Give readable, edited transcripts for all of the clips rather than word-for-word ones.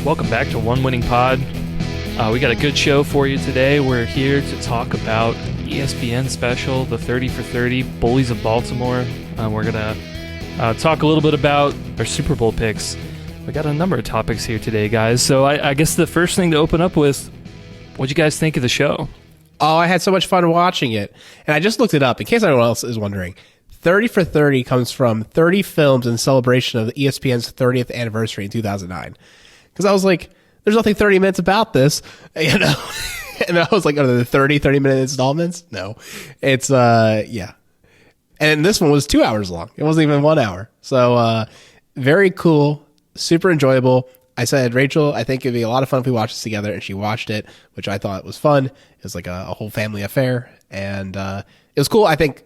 Welcome back to One Winning Pod. We got a good show for you today. We're here to talk about ESPN special, the 30 for 30 Bullies of Baltimore. We're going to talk a little bit about our Super Bowl picks. We got a number of topics here today, guys. So I guess the first thing to open up with, what'd you guys think of the show? Oh, I had so much fun watching it. And I just looked it up in case anyone else is wondering. 30 for 30 comes from 30 films in celebration of ESPN's 30th anniversary in 2009. Because I was like, there's nothing 30 minutes about this, you know? And I was like, are there 30-minute installments? No. It's, yeah. And this one was 2 hours long. It wasn't even 1 hour. So, very cool, super enjoyable. I said, Rachel, I think it'd be a lot of fun if we watched this together. And she watched it, which I thought was fun. It was like a whole family affair. And it was cool, I think,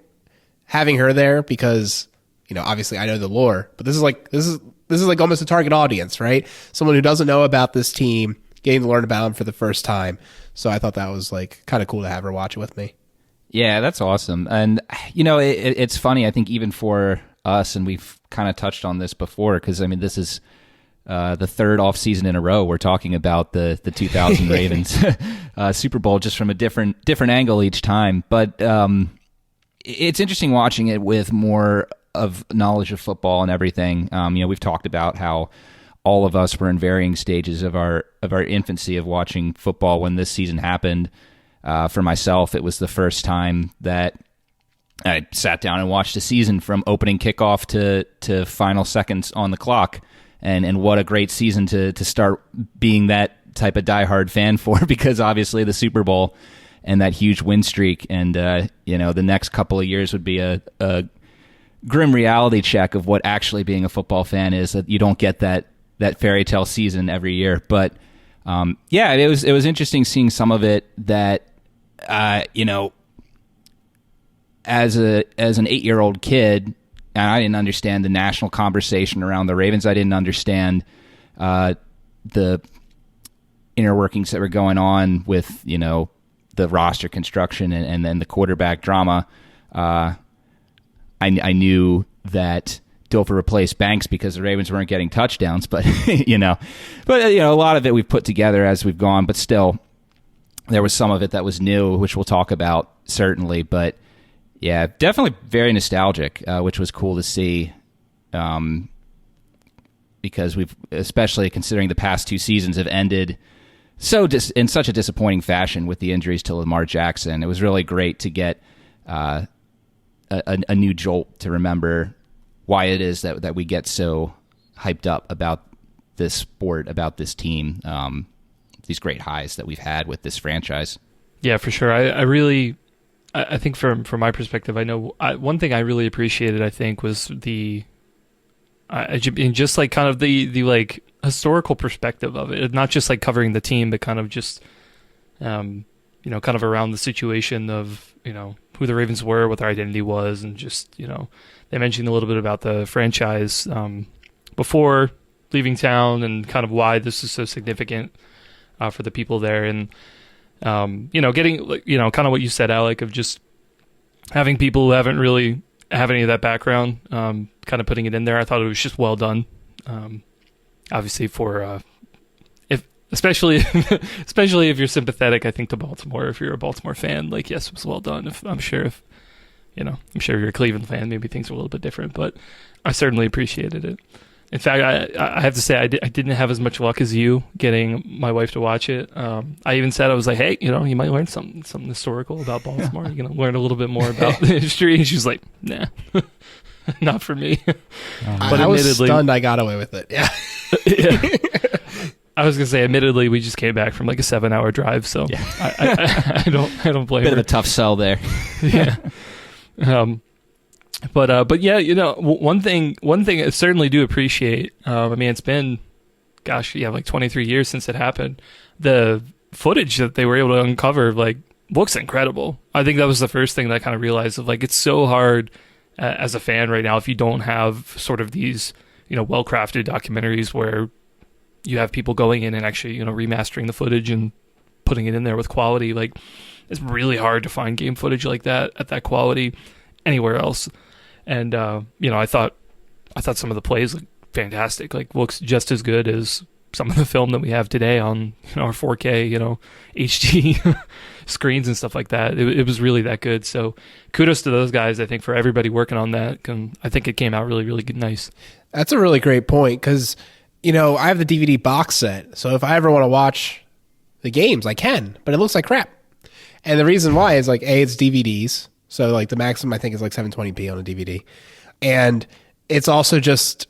having her there because, you know, obviously I know the lore, but this is like almost a target audience, right? Someone who doesn't know about this team, getting to learn about them for the first time. So I thought that was like kind of cool to have her watch it with me. Yeah, that's awesome. And, you know, it's funny, I think even for us, and we've kind of touched on this before, because, I mean, this is the third offseason in a row we're talking about the 2000 Ravens Super Bowl, just from a different angle each time. But it's interesting watching it with more of knowledge of football and everything. You know, we've talked about how all of us were in varying stages of our infancy of watching football when this season happened. For myself, it was the first time that I sat down and watched a season from opening kickoff to final seconds on the clock. And what a great season to start being that type of diehard fan for, because obviously the Super Bowl and that huge win streak, and you know, the next couple of years would be a grim reality check of what actually being a football fan is, that you don't get that fairy tale season every year. But yeah, it was interesting seeing some of it that you know, as an 8-year-old kid, and I didn't understand the national conversation around the Ravens. I didn't understand the inner workings that were going on with, you know, the roster construction and then the quarterback drama. I knew that Dilfer replaced Banks because the Ravens weren't getting touchdowns, but you know, a lot of it we've put together as we've gone. But still, there was some of it that was new, which we'll talk about certainly. But yeah, definitely very nostalgic, which was cool to see, because we've, especially considering the past two seasons have ended in such a disappointing fashion with the injuries to Lamar Jackson. It was really great to get a new jolt to remember why it is that we get so hyped up about this sport, about this team, these great highs that we've had with this franchise. Yeah, for sure. I think from my perspective, I know one thing I really appreciated, I think, was just like kind of the like historical perspective of it, not just like covering the team, but kind of just, you know, kind of around the situation of, you know, who the Ravens were, what their identity was, and just, you know, they mentioned a little bit about the franchise before leaving town and kind of why this is so significant for the people there. And, you know, getting, you know, kind of what you said, Alec, of just having people who haven't really have any of that background, kind of putting it in there. I thought it was just well done. Obviously for, especially if you're sympathetic, I think, to Baltimore, if you're a Baltimore fan, like, yes, it was well done. I'm sure if you're a Cleveland fan, maybe things are a little bit different, but I certainly appreciated it. In fact, I have to say I didn't have as much luck as you getting my wife to watch it. I even said, I was like, hey, you know, you might learn something historical about Baltimore. You're going to learn a little bit more about the history. And she's like, nah, not for me. But I was stunned I got away with it. Yeah. Yeah. I was going to say, admittedly, we just came back from like a 7-hour drive. So yeah. I don't blame her. Bit of a tough sell there. Yeah. But yeah, you know, one thing I certainly do appreciate, I mean, it's been, like 23 years since it happened. The footage that they were able to uncover, like, looks incredible. I think that was the first thing that I kind of realized of, like, it's so hard as a fan right now if you don't have sort of these, you know, well-crafted documentaries where you have people going in and actually, you know, remastering the footage and putting it in there with quality. Like, it's really hard to find game footage like that at that quality anywhere else. And you know, I thought some of the plays looked fantastic. Like, looks just as good as some of the film that we have today on our 4K, HD screens and stuff like that. It was really that good. So kudos to those guys, I think, for everybody working on that. I think it came out really, really good, nice. That's a really great point because, I have the DVD box set. So if I ever want to watch the games, I can, but it looks like crap. And the reason why is like, A, it's DVDs. So like the maximum I think is like 720p on a DVD. And it's also just,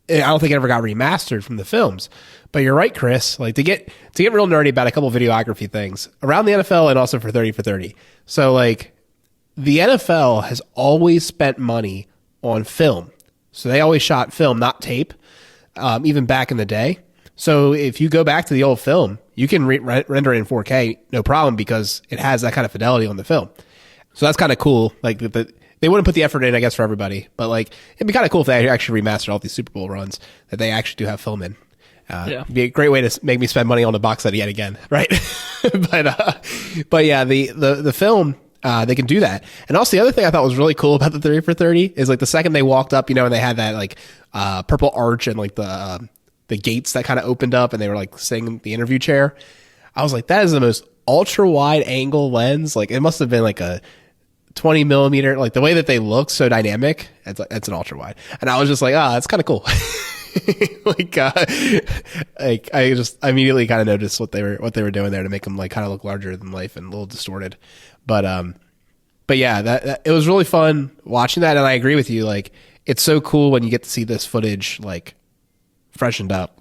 I don't think it ever got remastered from the films. But you're right, Chris. Like to get real nerdy about a couple videography things around the NFL and also for 30 for 30. So like the NFL has always spent money on film. So they always shot film, not tape, even back in the day. So if you go back to the old film, you can render it in 4K, no problem, because it has that kind of fidelity on the film. So that's kind of cool. Like they wouldn't put the effort in, I guess, for everybody, but like it'd be kind of cool if they actually remastered all these Super Bowl runs that they actually do have film in. It'd be a great way to make me spend money on the box set yet again, right? but yeah, the film. They can do that. And also the other thing I thought was really cool about the 30 for 30 is like the second they walked up, and they had that like purple arch and like the gates that kind of opened up and they were like sitting in the interview chair. I was like, that is the most ultra wide angle lens. Like it must have been like a 20 millimeter, like the way that they look so dynamic. It's an ultra wide. And I was just like, that's kind of cool. like I immediately kind of noticed what they were doing there to make them like kind of look larger than life and a little distorted. But yeah, that it was really fun watching that. And I agree with you. Like it's so cool when you get to see this footage, like freshened up,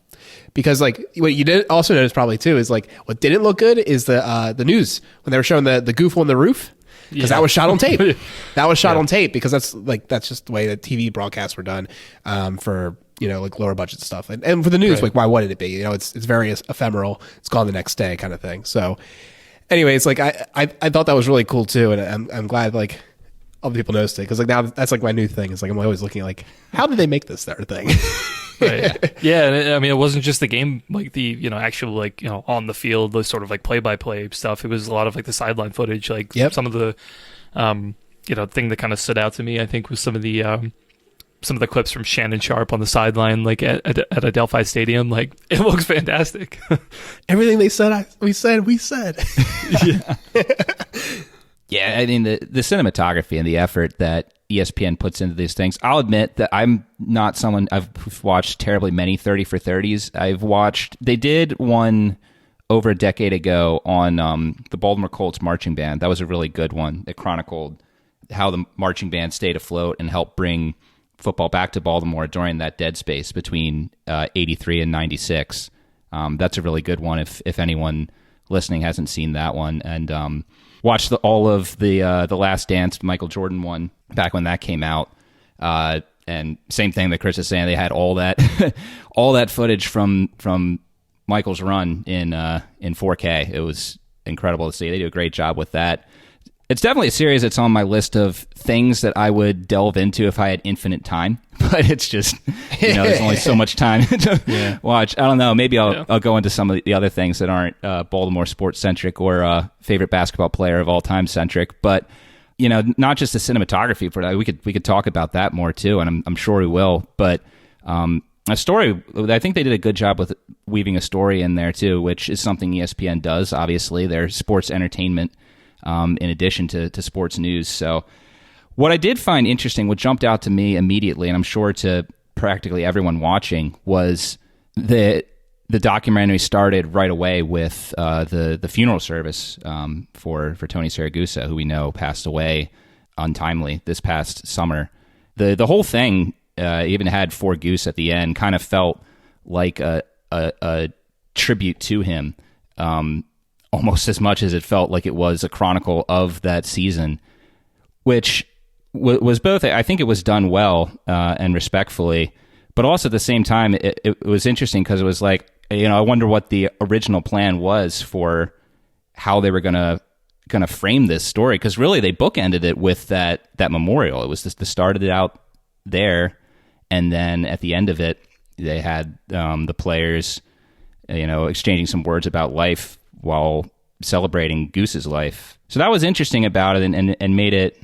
because like what you did also notice probably too is like what didn't look good is the news when they were showing the goof on the roof, because that was shot on tape. That was shot on tape because that's just the way that TV broadcasts were done for like lower budget stuff, and for the news, like why wouldn't it be? It's very ephemeral. It's gone the next day kind of thing. So anyways, like I thought that was really cool too, and I'm glad like other people noticed it, because like now that's like my new thing. It's like I'm always looking at like how did they make this their thing? Right. Yeah, and I mean it wasn't just the game, like the actual like on the field, the sort of like play-by-play stuff. It was a lot of like the sideline footage, like some of the thing that kind of stood out to me, I think, was some of the clips from Shannon Sharp on the sideline, like at Adelphi Stadium. Like it looks fantastic. Everything they said, we said. Yeah. Yeah, I mean the cinematography and the effort that ESPN puts into these things. I'll admit that I'm not someone, I've watched terribly many 30 for 30s. They did one over a decade ago on the Baltimore Colts marching band. That was a really good one. It chronicled how the marching band stayed afloat and helped bring football back to Baltimore during that dead space between 83 and 96. That's a really good one if anyone listening hasn't seen that one. And watched all of the Last Dance Michael Jordan one back when that came out. And same thing that Chris is saying, they had all that all that footage from Michael's run in 4K. It was incredible to see. They do a great job with that. It's definitely a series that's on my list of things that I would delve into if I had infinite time, but it's just, there's only so much time to watch. I don't know. Maybe I'll go into some of the other things that aren't Baltimore sports centric or favorite basketball player of all time centric, but not just the cinematography for that. We could talk about that more too, and I'm sure we will. But a story, I think they did a good job with weaving a story in there too, which is something ESPN does. Obviously, they're sports entertainment. In addition to sports news. So what I did find interesting, what jumped out to me immediately, and I'm sure to practically everyone watching, was the documentary started right away with the funeral service for Tony Siragusa, who we know passed away untimely this past summer. The whole thing even had For Goose at the end, kind of felt like a tribute to him. Almost as much as it felt like it was a chronicle of that season, which was both, I think it was done well and respectfully, but also at the same time, it was interesting because it was like, I wonder what the original plan was for how they were going to frame this story, because really they bookended it with that memorial. It was just started it out there, and then at the end of it, they had the players, exchanging some words about life while celebrating Goose's life. So that was interesting about it, and made it,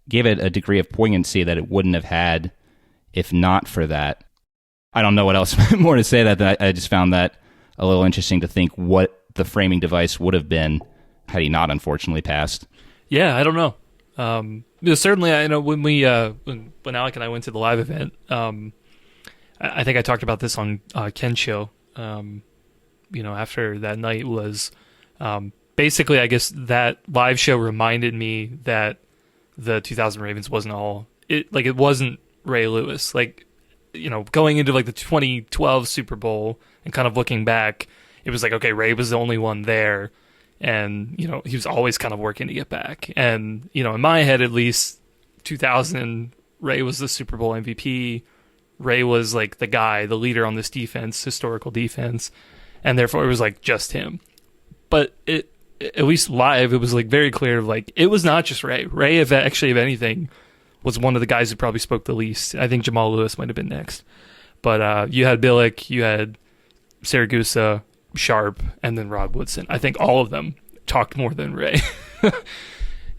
gave it a degree of poignancy that it wouldn't have had if not for that. I don't know what else more to say that I just found that a little interesting to think what the framing device would have been had he not unfortunately passed. Yeah, I don't know. Certainly, I know when when Alec and I went to the live event, I think I talked about this on Ken's show. After that night was basically, I guess that live show reminded me that the 2000 Ravens wasn't all it. Like, it wasn't Ray Lewis. Like, going into like the 2012 Super Bowl and kind of looking back, it was like, okay, Ray was the only one there. And, he was always kind of working to get back. And, in my head, at least, 2000, Ray was the Super Bowl MVP. Ray was like the guy, the leader on this defense, historical defense. And therefore, it was like just him. But at least live, it was like very clear, like, it was not just Ray. Ray, if anything, was one of the guys who probably spoke the least. I think Jamal Lewis might have been next. But you had Billick, you had Siragusa, Sharp, and then Rod Woodson. I think all of them talked more than Ray.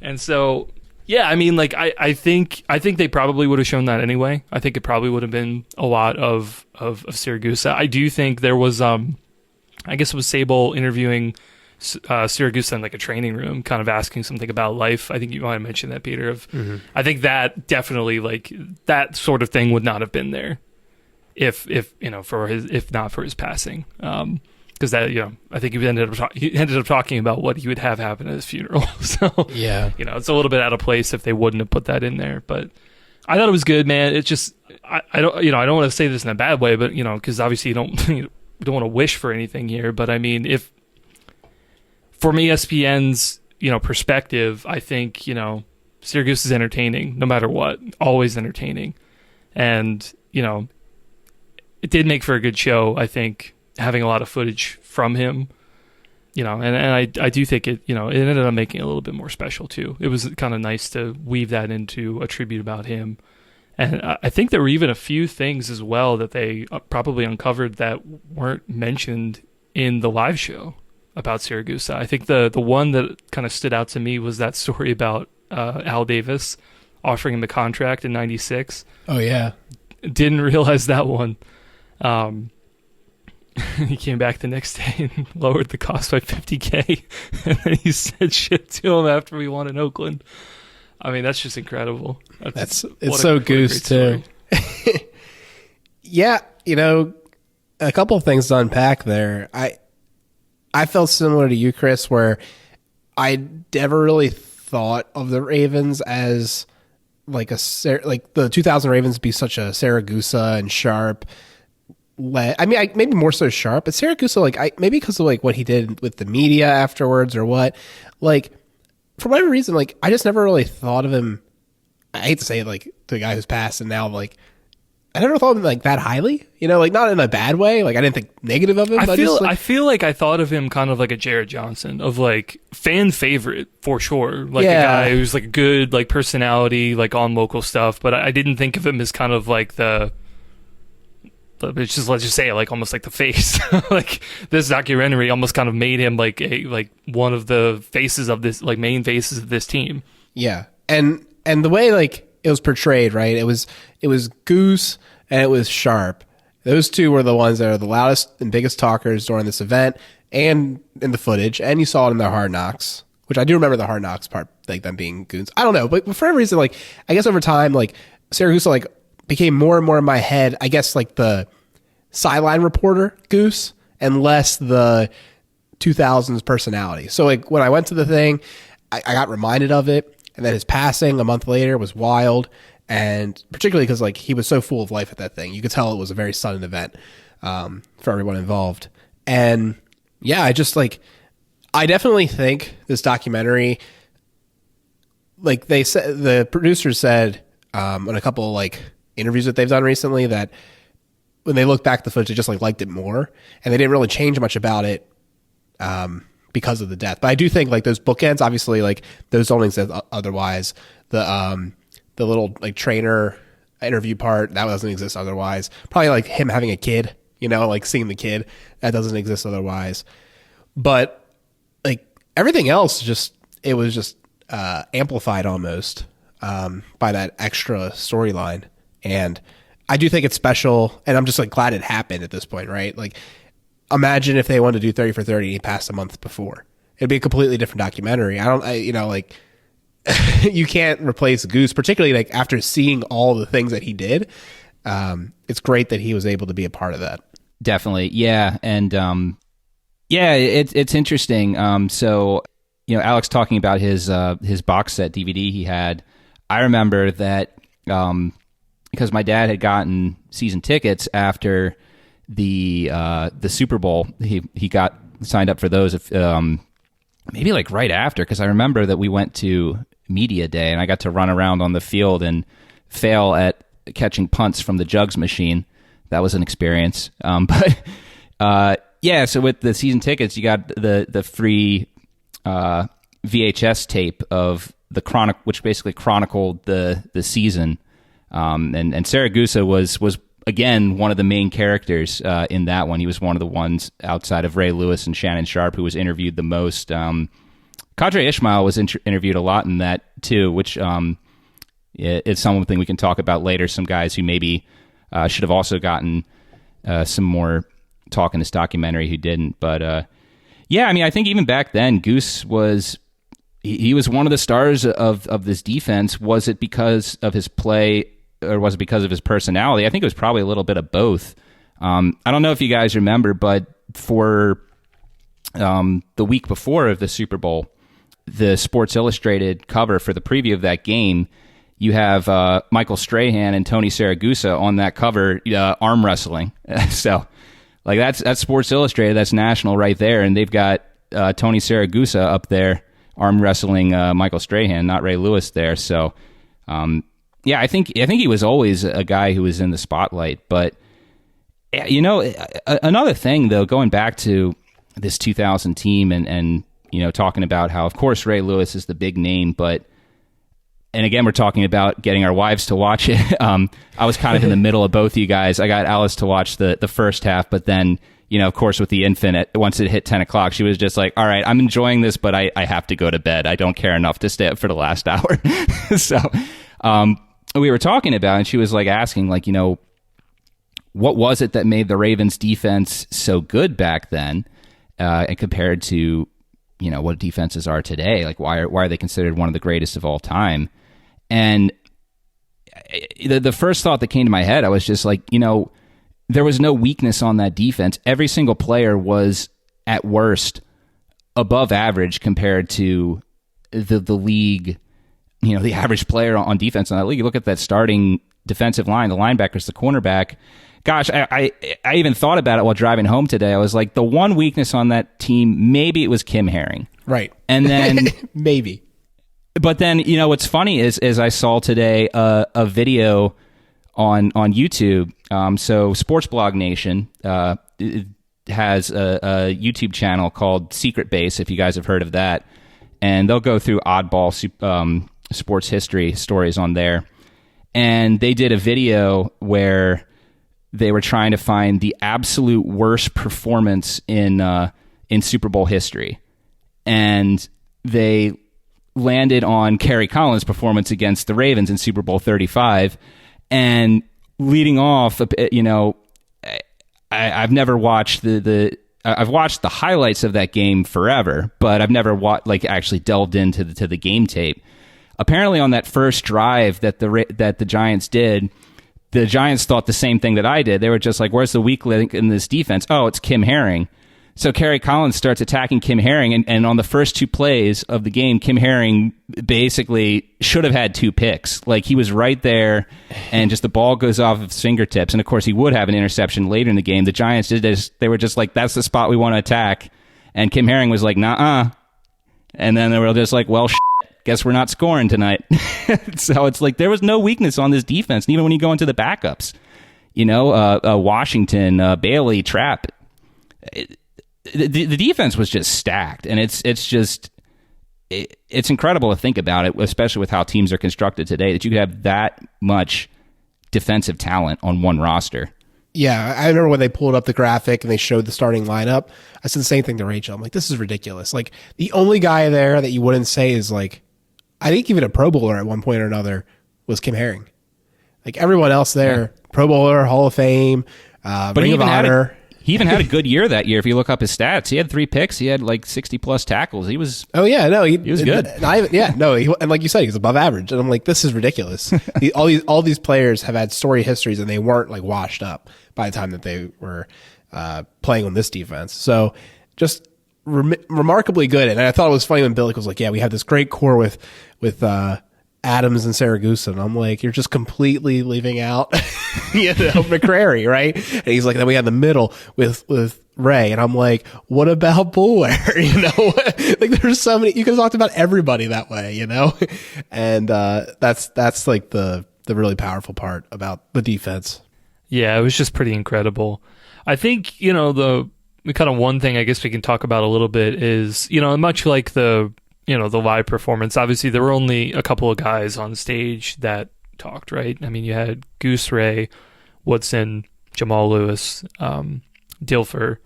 And so, yeah, I mean, like, I think they probably would have shown that anyway. I think it probably would have been a lot of Siragusa. I do think there was, I guess it was Sable interviewing Siragusa in like a training room, kind of asking something about life. I think you might have mentioned that, Peter. I think that definitely, like, that sort of thing would not have been there if not for his passing. Because that, I think he ended up talking about what he would have happen at his funeral. So yeah, it's a little bit out of place if they wouldn't have put that in there. But I thought it was good, man. It just, I don't want to say this in a bad way, but because obviously you don't want to wish for anything here. But I mean, if from ESPN's perspective, I think Syracuse is entertaining no matter what, always entertaining, and it did make for a good show, I think, having a lot of footage from him, and I do think it ended up making it a little bit more special too. It was kind of nice to weave that into a tribute about him. And I think there were even a few things as well that they probably uncovered that weren't mentioned in the live show about Siragusa. I think the one that kind of stood out to me was that story about Al Davis offering him a contract in '96. Oh yeah. Didn't realize that one. He came back the next day and lowered the cost by $50K, and then he said shit to him after we won in Oakland. I mean, that's just incredible. It's so Goose too. Yeah, a couple of things to unpack there. I felt similar to you, Chris, where I never really thought of the Ravens as like the 2000 Ravens be such a Siragusa and Sharp. I mean, maybe more so Sharp, but Siragusa, maybe because of like what he did with the media afterwards or what, like, for whatever reason, like, I just never really thought of him. I hate to say it, like, the guy who's passed, and now, like, I never thought of him like that highly, like, not in a bad way. Like, I didn't think negative of him. I feel like I thought of him kind of like a Jared Johnson, of like fan favorite for sure, like a guy who's like a good like personality, like on local stuff. But I didn't think of him as kind of like let's just say it, like almost like the face. Like, this documentary almost kind of made him like one of the faces of this, like, main faces of this team. Yeah, and the way like it was portrayed, right? It was Goose and it was Sharp. Those two were the ones that are the loudest and biggest talkers during this event and in the footage. And you saw it in the Hard Knocks, which I do remember the Hard Knocks part, like them being goons. I don't know, but for every reason, like, I guess over time, like, Siragusa, like, became more and more in my head, I guess, like the sideline reporter Goose and less the 2000s personality. So like when I went to the thing, I got reminded of it, and then his passing a month later was wild, and particularly because like he was so full of life at that thing. You could tell it was a very sudden event for everyone involved. And yeah, I definitely think this documentary, like they said, the producers said on a couple like interviews that they've done recently, that when they look back at the footage, they just like liked it more, and they didn't really change much about it because of the death. But I do think like those bookends, obviously, like those don't exist otherwise. The little like trainer interview part, that doesn't exist otherwise. Probably like him having a kid, like seeing the kid, that doesn't exist otherwise. But like everything else, it was just amplified almost by that extra storyline. And I do think it's special, and I'm just like glad it happened at this point, right? Like, imagine if they wanted to do 30 for 30 and he passed a month before. It'd be a completely different documentary. You can't replace Goose, particularly like after seeing all the things that he did. It's great that he was able to be a part of that. Definitely. Yeah. And, it's interesting. So, Alex talking about his box set DVD he had, I remember that, because my dad had gotten season tickets after the Super Bowl. He got signed up for those, maybe like right after, because I remember that we went to media day and I got to run around on the field and fail at catching punts from the jugs machine. That was an experience. So with the season tickets, you got the free VHS tape of the which basically chronicled the season. And Saragusa was again one of the main characters in that one. He was one of the ones outside of Ray Lewis and Shannon Sharp who was interviewed the most. Qadri Ismail was interviewed a lot in that too, which is something we can talk about later. Some guys who maybe should have also gotten some more talk in this documentary who didn't. But I think even back then, Goose was he was one of the stars of this defense. Was it because of his play or was it because of his personality? I think it was probably a little bit of both. I don't know if you guys remember, but for the week before of the Super Bowl, the Sports Illustrated cover for the preview of that game, you have Michael Strahan and Tony Saragusa on that cover arm wrestling. So, like that's Sports Illustrated, that's national right there, and they've got Tony Saragusa up there arm wrestling Michael Strahan, not Ray Lewis there. So, I think he was always a guy who was in the spotlight. But another thing though, going back to this 2000 team and talking about how, of course, Ray Lewis is the big name, and again, we're talking about getting our wives to watch it. I was kind of in the middle of both of you guys. I got Alice to watch the first half, but then, of course, with the infant, once it hit 10 o'clock, she was just like, all right, I'm enjoying this, but I have to go to bed. I don't care enough to stay up for the last hour. So we were talking about it, and she was like asking, like, what was it that made the Ravens defense so good back then and compared to what defenses are today? Like, why are they considered one of the greatest of all time? And the first thought that came to my head, I was just like, there was no weakness on that defense. Every single player was at worst above average compared to the league, the average player on defense in that league. You look at that starting defensive line, the linebackers, the cornerback. Gosh, I even thought about it while driving home today. I was like, the one weakness on that team, maybe it was Kim Herring. Right. And then maybe. But then, what's funny is I saw today a video on YouTube. So Sports Blog Nation has a YouTube channel called Secret Base, if you guys have heard of that. And they'll go through oddball sports history stories on there. And they did a video where they were trying to find the absolute worst performance in Super Bowl history. And they landed on Kerry Collins' performance against the Ravens in Super Bowl 35. And leading off, I've never watched I've watched the highlights of that game forever, but I've never actually delved into the game tape. Apparently, on that first drive that the Giants did, the Giants thought the same thing that I did. They were just like, "Where's the weak link in this defense?" Oh, it's Kim Herring. So Kerry Collins starts attacking Kim Herring, and on the first two plays of the game, Kim Herring basically should have had 2 picks. Like, he was right there, and just the ball goes off of his fingertips. And, of course, he would have an interception later in the game. The Giants did this. They were just like, that's the spot we want to attack. And Kim Herring was like, nah-uh. And then they were just like, well, guess we're not scoring tonight. So it's like there was no weakness on this defense, and even when you go into the backups. Washington, Bailey, Trapp. The defense was just stacked, and it's incredible to think about it, especially with how teams are constructed today, that you could have that much defensive talent on one roster. Yeah, I remember when they pulled up the graphic and they showed the starting lineup. I said the same thing to Rachel. I'm like, this is ridiculous. Like, the only guy there that you wouldn't say is like, I think even a Pro Bowler at one point or another was Kim Herring. Like, everyone else there Pro Bowler, Hall of Fame, Ring of Honor. He even had a good year that year. If you look up his stats, he had 3 picks. He had like 60+ tackles. He was. Oh yeah, no, he was good. And like you said, he's above average. And I'm like, this is ridiculous. all these players have had story histories, and they weren't like washed up by the time that they were playing on this defense. So just remarkably good. And I thought it was funny when Billick was like, "Yeah, we have this great core with Adams and Saragusa," and I'm like, you're just completely leaving out, McCrary, right? And he's like, then we had the middle with Ray, and I'm like, what about Boulware? Like there's so many. You could have talked about everybody that way, and that's like the really powerful part about the defense. Yeah, it was just pretty incredible. I think the kind of one thing I guess we can talk about a little bit is much like the live performance. Obviously, there were only a couple of guys on stage that talked, right? I mean, you had Goose Ray, Woodson, Jamal Lewis, Dilfer,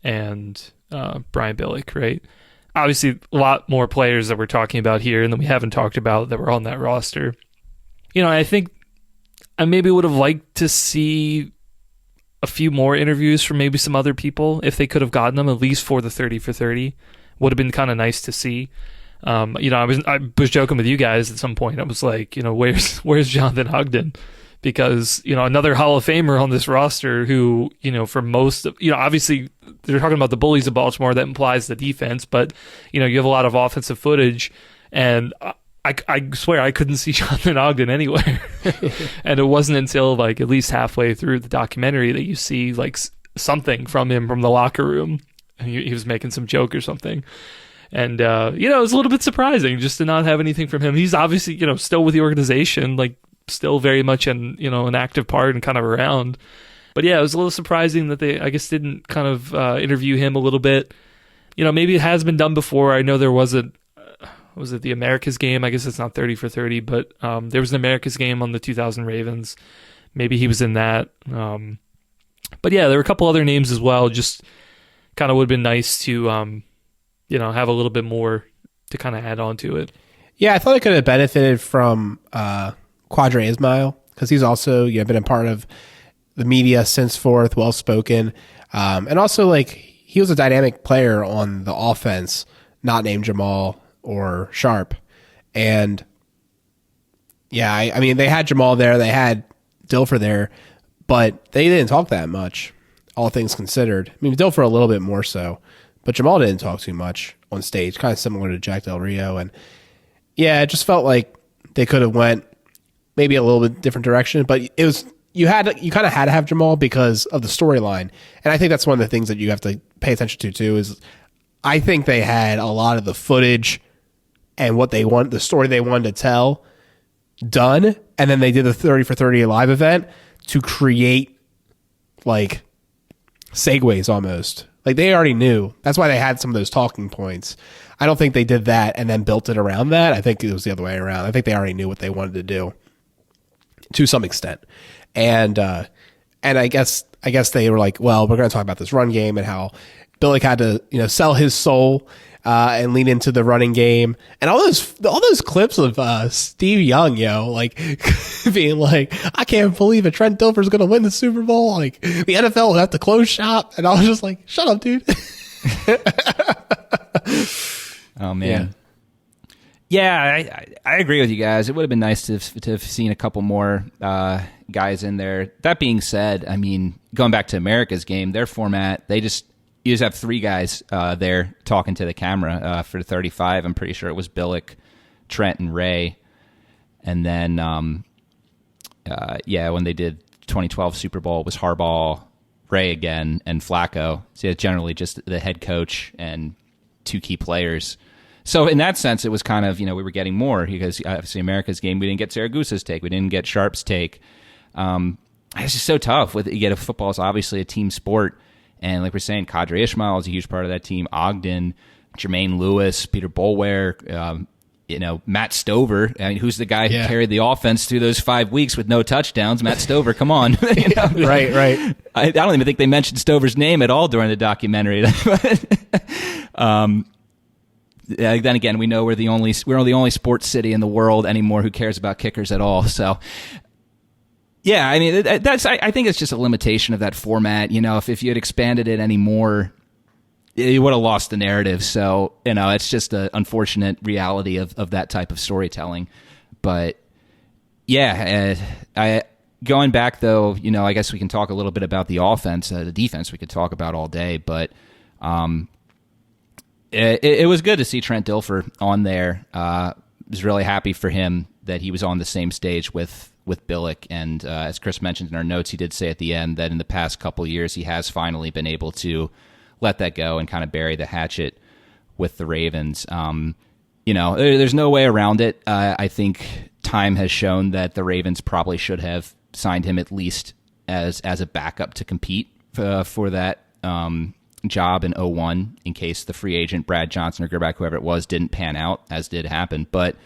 and Brian Billick, right? Obviously, a lot more players that we're talking about here and that we haven't talked about that were on that roster. I think I maybe would have liked to see a few more interviews from maybe some other people if they could have gotten them, at least for the 30 for 30. Would have been kind of nice to see. I was joking with you guys at some point. I was like, where's Jonathan Ogden? Because another Hall of Famer on this roster who for most of obviously they're talking about the Bullies of Baltimore. That implies the defense, but you have a lot of offensive footage, and I swear I couldn't see Jonathan Ogden anywhere. And it wasn't until like at least halfway through the documentary that you see like something from him from the locker room. He was making some joke or something. And, it was a little bit surprising just to not have anything from him. He's obviously, still with the organization, like still very much an active part and kind of around. But yeah, it was a little surprising that they, I guess, didn't kind of interview him a little bit. Maybe it has been done before. I know there was was it the America's game? I guess it's not 30 for 30, but there was an America's game on the 2000 Ravens. Maybe he was in that. But yeah, there were a couple other names as well, just kind of would have been nice to, have a little bit more to kind of add on to it. Yeah, I thought it could have benefited from Quadre Ismail, because he's also been a part of the media since forth, well-spoken. And also, like, he was a dynamic player on the offense, not named Jamal or Sharp. And, yeah, I mean, they had Jamal there, they had Dilfer there, but they didn't talk that much, all things considered. I mean, Dilfer a little bit more so, but Jamal didn't talk too much on stage, kind of similar to Jack Del Rio. And yeah, it just felt like they could have went maybe a little bit different direction, but it was, you kind of had to have Jamal because of the storyline. And I think that's one of the things that you have to pay attention to too, is I think they had a lot of the footage and what they want, the story they wanted to tell done. And then they did the 30 for 30 live event to create like segues almost. Like they already knew. That's why they had some of those talking points. I don't think they did that and then built it around that. I think it was the other way around. I think they already knew what they wanted to do to some extent. And I guess they were like, well, we're going to talk about this run game and how Billick had to, sell his soul and lean into the running game, and all those clips of Steve Young, like being like, I can't believe it, Trent Dilfer's going to win the Super Bowl. Like the NFL will have to close shop, and I was just like, shut up, dude. Oh man. Yeah, I agree with you guys. It would have been nice to have seen a couple more guys in there. That being said, I mean, going back to America's game, their format, you just have 3 guys there talking to the camera for the 35. I'm pretty sure it was Billick, Trent, and Ray. And then, when they did 2012 Super Bowl, it was Harbaugh, Ray again, and Flacco. So generally just the head coach and 2 key players. So in that sense, it was kind of, we were getting more because obviously America's game, we didn't get Saragusa's take. We didn't get Sharp's take. It's just so tough. Football is obviously a team sport. And like we're saying, Qadry Ismail is a huge part of that team. Ogden, Jermaine Lewis, Peter Boulware, Matt Stover. I mean, who's the guy who carried the offense through those 5 weeks with no touchdowns? Matt Stover, come on. Right. I don't even think they mentioned Stover's name at all during the documentary. Then again, we know we're the only sports city in the world anymore who cares about kickers at all. So, Yeah, I mean, I think it's just a limitation of that format. If you had expanded it any more, you would have lost the narrative. So, it's just an unfortunate reality of that type of storytelling. But yeah, going back though, I guess we can talk a little bit about the offense. The defense we could talk about all day, but it was good to see Trent Dilfer on there. Was really happy for him that he was on the same stage with Billick. And as Chris mentioned in our notes, he did say at the end that in the past couple of years, he has finally been able to let that go and kind of bury the hatchet with the Ravens. There's no way around it. I think time has shown that the Ravens probably should have signed him at least as a backup to compete for that job in 2001 in case the free agent Brad Johnson or Gerback, whoever it was, didn't pan out, as did happen. But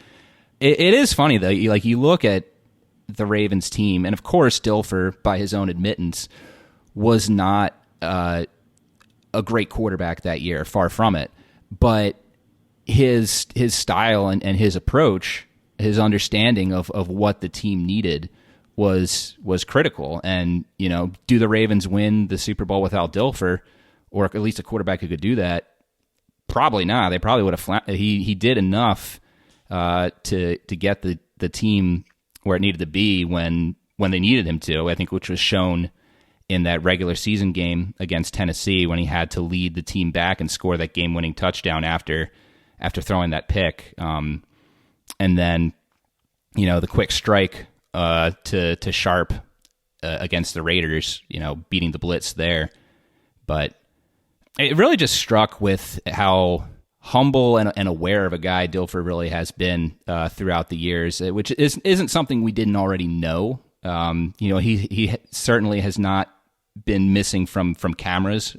it is funny, though. You look at the Ravens team, and of course, Dilfer, by his own admittance, was not a great quarterback that year, far from it. But his style and his approach, his understanding of what the team needed was critical. And, do the Ravens win the Super Bowl without Dilfer, or at least a quarterback who could do that? Probably not. They probably would have. He did enough to get the team where it needed to be when they needed him to, I think, which was shown in that regular season game against Tennessee when he had to lead the team back and score that game-winning touchdown after throwing that pick. And then, the quick strike to Sharp against the Raiders, beating the blitz there. But it really just struck with how humble and aware of a guy Dilfer really has been throughout the years, which isn't something we didn't already know. He certainly has not been missing from cameras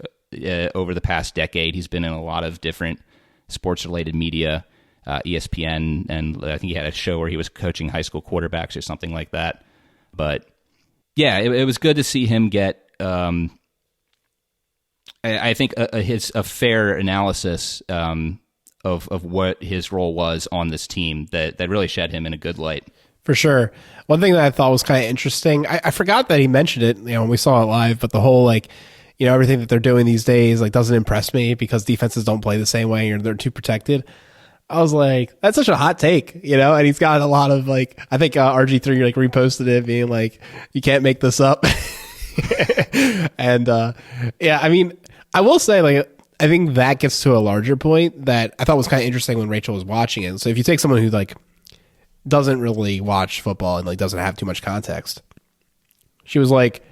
over the past decade. He's been in a lot of different sports-related media, ESPN, and I think he had a show where he was coaching high school quarterbacks or something like that. But yeah, it was good to see him get, I think, a fair analysis of what his role was on this team that really shed him in a good light. For sure. One thing that I thought was kind of interesting, I forgot that he mentioned it, when we saw it live, but the whole, everything that they're doing these days, doesn't impress me because defenses don't play the same way or they're too protected. I was like, that's such a hot take, and he's got a lot of, I think RG3 reposted it being like, you can't make this up. And, yeah, I mean, I will say, I think that gets to a larger point that I thought was kind of interesting when Rachel was watching it. So if you take someone who doesn't really watch football and doesn't have too much context, she was like,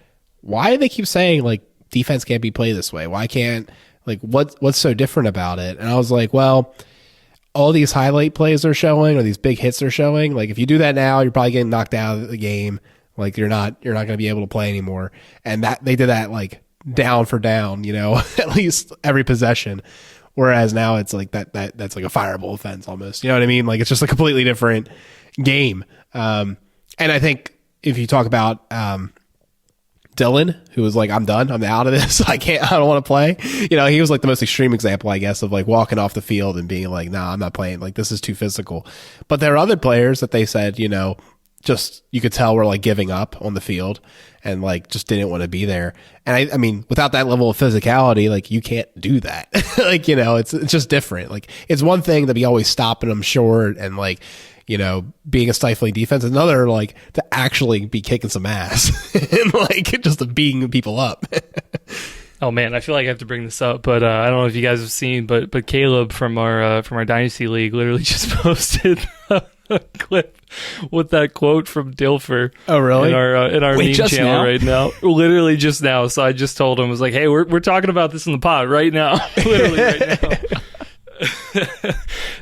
why do they keep saying defense can't be played this way? Why can't what's so different about it? And I was like, well, all these highlight plays they're showing or these big hits they're showing, if you do that now, you're probably getting knocked out of the game. You're not going to be able to play anymore. And that they did that down for down, at least every possession. Whereas now it's that's a fireable offense almost. You know what I mean? It's just a completely different game. And I think if you talk about Dylan, who was I'm done, I'm out of this, I don't want to play. He was the most extreme example, I guess, of walking off the field and being nah, I'm not playing. This is too physical. But there are other players that they said, just you could tell were giving up on the field and just didn't want to be there. And I mean, without that level of physicality, you can't do that. It's just different. It's one thing to be always stopping them short and being a stifling defense. Another to actually be kicking some ass and just beating people up. Oh man, I feel like I have to bring this up, but I don't know if you guys have seen, but Caleb from our Dynasty League literally just posted a clip with that quote from Dilfer. Oh really? In our meme channel now? Right now, literally just now. So I just told him, I was like, hey, we're talking about this in the pod right now, literally right now.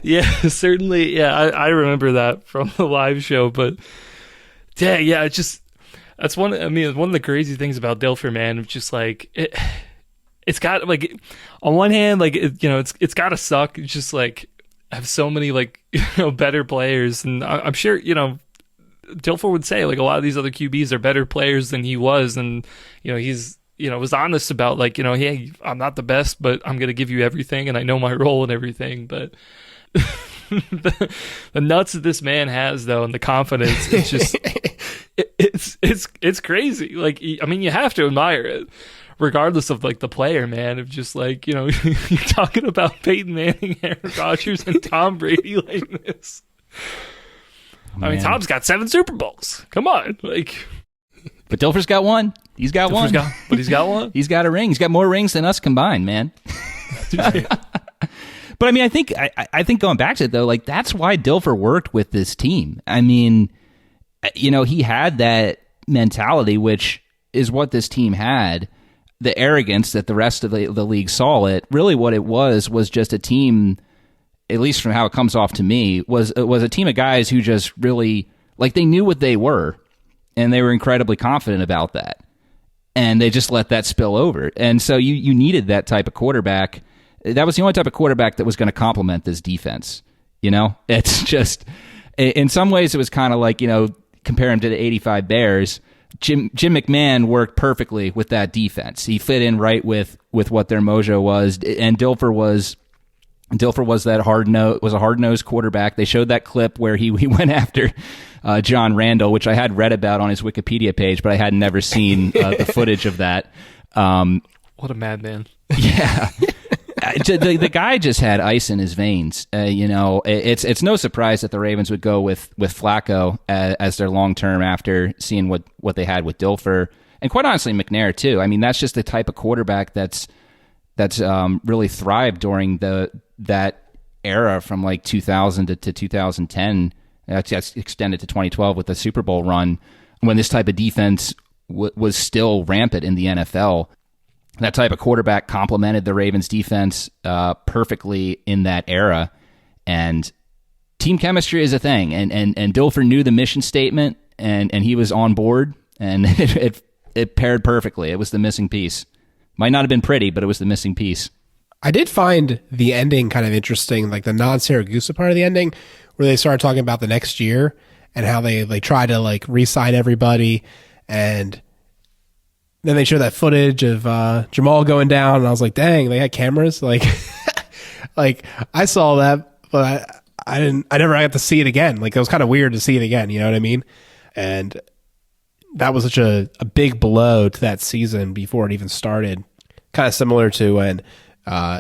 Yeah, certainly. Yeah, I remember that from the live show, but dang, yeah, it's just that's one. I mean, one of the crazy things about Dilfer, man. It's just it's got on one hand, it's got to suck. It's just have so many better players, and I'm sure Dilfer would say a lot of these other QBs are better players than he was, and he's was honest about hey, I'm not the best, but I'm gonna give you everything, and I know my role and everything. But the nuts that this man has, though, and the confidence, it's just it's it's crazy. Like, I mean, you have to admire it, regardless of like the player, man. Of just like, you know, you're talking about Peyton Manning, Aaron Rodgers, and Tom Brady like this. I mean, Tom's got 7 Super Bowls. Come on, like. But Dilfer's got one. He's got one. But he's got one. He's got a ring. He's got more rings than us combined, man. But I mean, I think going back to it though, like that's why Dilfer worked with this team. I mean, you know, he had that mentality, which is what this team had. The arrogance that the rest of the league saw it. Really, what it was just a team. At least from how it comes off to me, was a team of guys who just really like they knew what they were, and they were incredibly confident about that, and they just let that spill over. And so you needed that type of quarterback. That was the only type of quarterback that was going to complement this defense. You know, it's just in some ways it was kind of like, you know, compare him to the '85 Bears. Jim McMahon worked perfectly with that defense. He fit in right with what their mojo was, and Dilfer was that hard-nosed quarterback. They showed that clip where he went after John Randall, which I had read about on his Wikipedia page, but I had never seen the footage of that. What a madman! Yeah. The guy just had ice in his veins. You know, it's no surprise that the Ravens would go with Flacco as their long term after seeing what they had with Dilfer, and quite honestly McNair too. I mean, that's just the type of quarterback that's really thrived during that era from like 2000 to 2010. That's extended to 2012 with the Super Bowl run, when this type of defense was still rampant in the NFL. That type of quarterback complemented the Ravens defense perfectly in that era. And team chemistry is a thing. And Dilfer knew the mission statement, and he was on board, and it paired perfectly. It was the missing piece. Might not have been pretty, but it was the missing piece. I did find the ending kind of interesting, like the non-Siragusa part of the ending, where they started talking about the next year and how they tried to like re-sign everybody, and then they showed that footage of Jamal going down, and I was like, dang, they had cameras. Like, like I saw that, but I never got to see it again. Like, it was kind of weird to see it again. You know what I mean? And that was such a big blow to that season before it even started. Kind of similar to when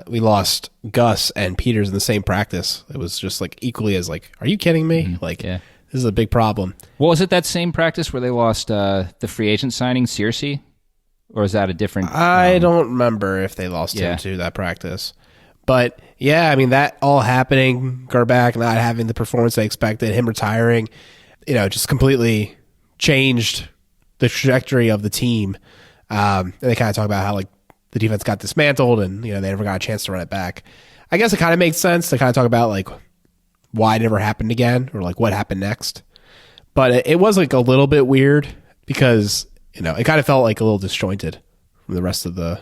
we lost Gus and Peters in the same practice. It was just like equally as like, are you kidding me? Mm-hmm. Like, yeah. This is a big problem. Well, was it that same practice where they lost the free agent signing, Searcy? Or is that a different... I don't remember if they lost him to that practice. But, yeah, I mean, that all happening, Gerbach not having the performance they expected, him retiring, you know, just completely changed the trajectory of the team. And they kind of talk about how, like, the defense got dismantled and, you know, they never got a chance to run it back. I guess it kind of makes sense to kind of talk about, like, why it never happened again or, like, what happened next. But it was, like, a little bit weird because... You know, it kind of felt like a little disjointed from the rest of the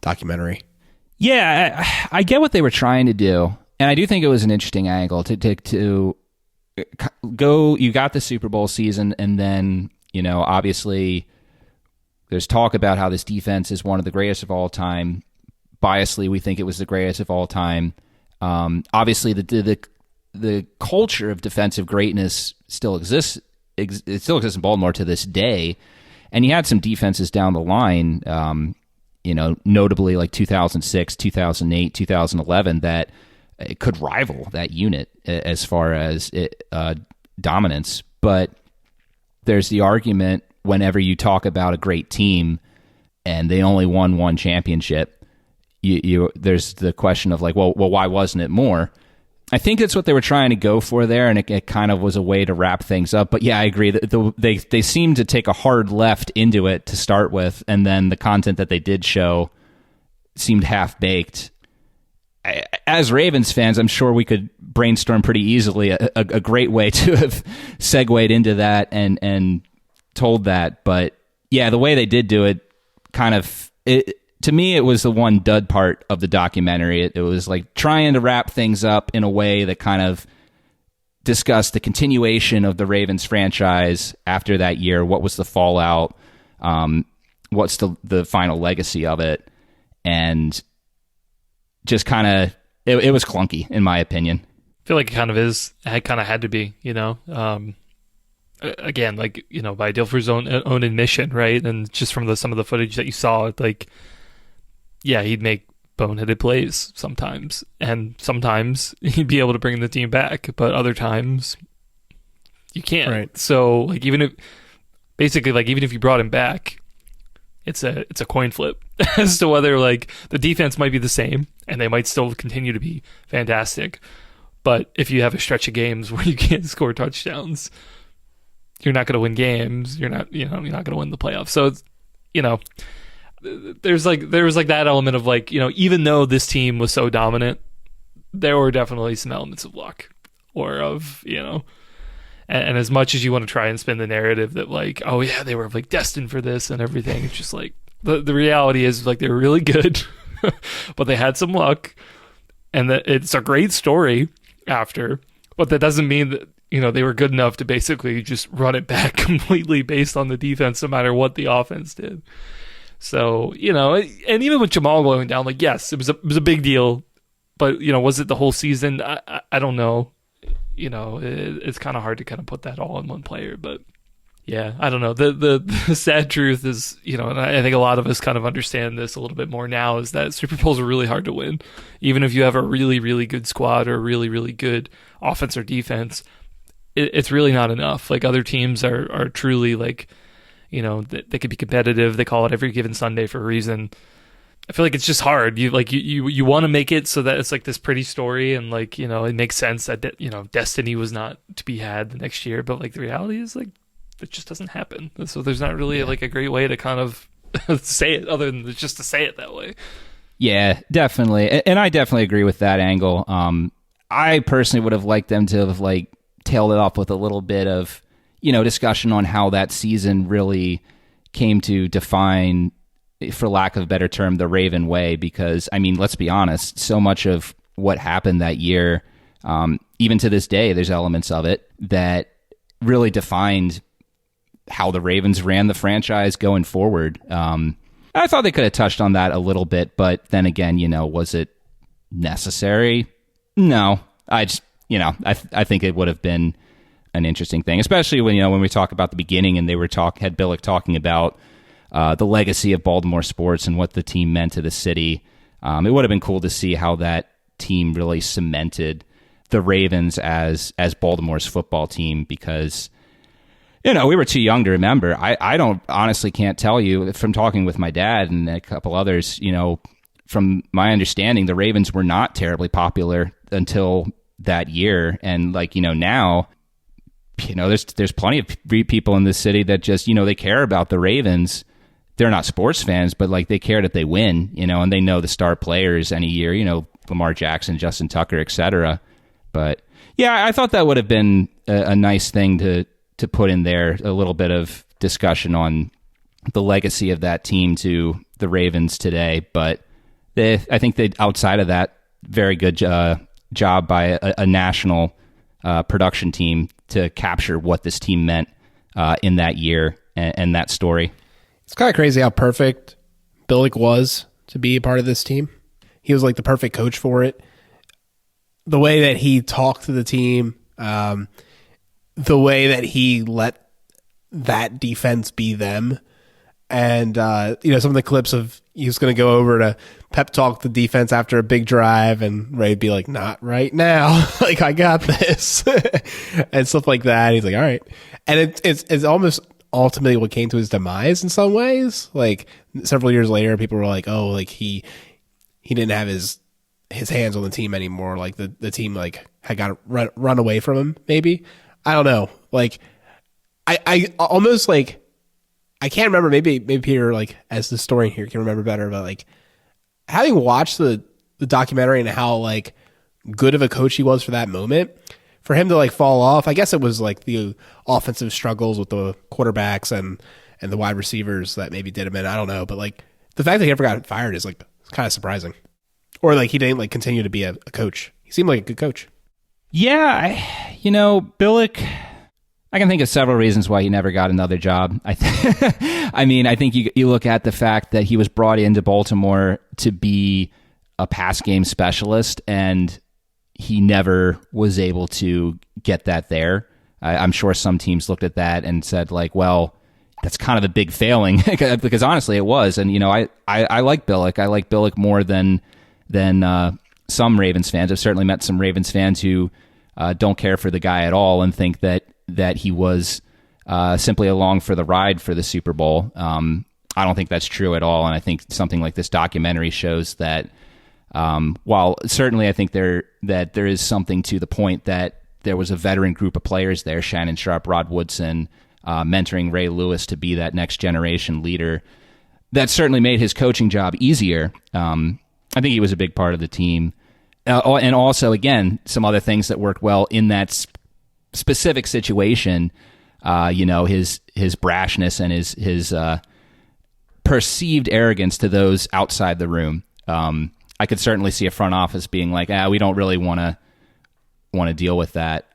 documentary. Yeah, I get what they were trying to do, and I do think it was an interesting angle to go. You got the Super Bowl season, and then, you know, obviously there's talk about how this defense is one of the greatest of all time. Biasly, we think it was the greatest of all time. Obviously, the culture of defensive greatness still exists. It still exists in Baltimore to this day. And he had some defenses down the line, you know, notably like 2006, 2008, 2011, that could rival that unit as far as dominance. But there's the argument whenever you talk about a great team and they only won one championship, there's the question of like, well, why wasn't it more? I think that's what they were trying to go for there, and it kind of was a way to wrap things up. But yeah, I agree that they seemed to take a hard left into it to start with, and then the content that they did show seemed half-baked. As Ravens fans, I'm sure we could brainstorm pretty easily a great way to have segued into that and told that. But yeah, the way they did do it, kind of... To me, it was the one dud part of the documentary. It was like trying to wrap things up in a way that kind of discussed the continuation of the Ravens franchise after that year. What was the fallout? What's the final legacy of it? And just kind of, it was clunky, in my opinion. I feel like it kind of is. It kind of had to be, you know. again, like, by Dilfer's own admission, right? And just from some of the footage that you saw, like, yeah, he'd make boneheaded plays sometimes, and sometimes he'd be able to bring the team back, but other times you can't. Right. So, like, even if you brought him back, it's a coin flip as to whether, like, the defense might be the same and they might still continue to be fantastic, but if you have a stretch of games where you can't score touchdowns, you're not going to win games. You're not going to win the playoffs. So it's, there was like that element of, like, even though this team was so dominant, there were definitely some elements of luck or of, and as much as you want to try and spin the narrative that, like, oh yeah, they were, like, destined for this and everything, it's just like the reality is, like, they were really good, but they had some luck, and that it's a great story after, but that doesn't mean that, they were good enough to basically just run it back completely based on the defense, no matter what the offense did. So, and even with Jamal going down, like, yes, it was a big deal, but, was it the whole season? I don't know. It's kind of hard to kind of put that all in one player, but yeah, I don't know. The sad truth is, and I think a lot of us kind of understand this a little bit more now, is that Super Bowls are really hard to win. Even if you have a really, really good squad or a really, really good offense or defense, it's really not enough. Like, other teams are truly, like, they could be competitive. They call it every given Sunday for a reason. I feel like it's just hard. You want to make it so that it's like this pretty story, and, like, it makes sense that destiny was not to be had the next year, but, like, the reality is, like, it just doesn't happen. So there's not really like a great way to kind of say it other than just to say it that way. Yeah, definitely. And I definitely agree with that angle. I personally would have liked them to have, like, tailed it off with a little bit of, discussion on how that season really came to define, for lack of a better term, the Raven way. Because, I mean, let's be honest, so much of what happened that year, even to this day, there's elements of it that really defined how the Ravens ran the franchise going forward. I thought they could have touched on that a little bit, but then again, was it necessary? No. I just, I think it would have been an interesting thing, especially when we talk about the beginning and they had Billick talking about the legacy of Baltimore sports and what the team meant to the city. It would have been cool to see how that team really cemented the Ravens as Baltimore's football team, because we were too young to remember. I don't honestly can't tell you, from talking with my dad and a couple others, from my understanding, the Ravens were not terribly popular until that year. And, like, now, there's plenty of people in this city that just, they care about the Ravens. They're not sports fans, but, like, they care that they win, and they know the star players any year, Lamar Jackson, Justin Tucker, etc. But yeah, I thought that would have been a nice thing to put in there, a little bit of discussion on the legacy of that team to the Ravens today. But I think they, outside of that, very good job by a national production team to capture what this team meant in that year and that story. It's kind of crazy how perfect Billick was to be a part of this team. He was, like, the perfect coach for it. The way that he talked to the team, the way that he let that defense be them. And, some of the clips of he was going to go over to pep talk the defense after a big drive, and Ray would be like, not right now. Like, I got this. And stuff like that. He's like, all right. And it's almost ultimately what came to his demise in some ways. Like, several years later, people were like, oh, like, he didn't have his hands on the team anymore. Like, the team, like, had got run away from him, maybe. I don't know. Like, I almost, like, I can't remember. Maybe Peter, like, as the historian here, can remember better. But, like, having watched the documentary and how, like, good of a coach he was for that moment, for him to, like, fall off, I guess it was, like, the offensive struggles with the quarterbacks and the wide receivers that maybe did him in. I don't know. But, like, the fact that he ever got fired is, like, kind of surprising. Or, like, he didn't, like, continue to be a coach. He seemed like a good coach. Yeah, Billick, I can think of several reasons why he never got another job. I think you look at the fact that he was brought into Baltimore to be a pass game specialist, and he never was able to get that there. I'm sure some teams looked at that and said, like, well, that's kind of a big failing, because honestly it was. And, I like Billick. I like Billick more than some Ravens fans. I've certainly met some Ravens fans who don't care for the guy at all and think that he was simply along for the ride for the Super Bowl. I don't think that's true at all, and I think something like this documentary shows that while certainly I think there is something to the point that there was a veteran group of players there, Shannon Sharpe, Rod Woodson, mentoring Ray Lewis to be that next generation leader, that certainly made his coaching job easier. I think he was a big part of the team. And also, again, some other things that worked well in that specific situation, his brashness and his perceived arrogance to those outside the room. I could certainly see a front office being like, we don't really want to deal with that.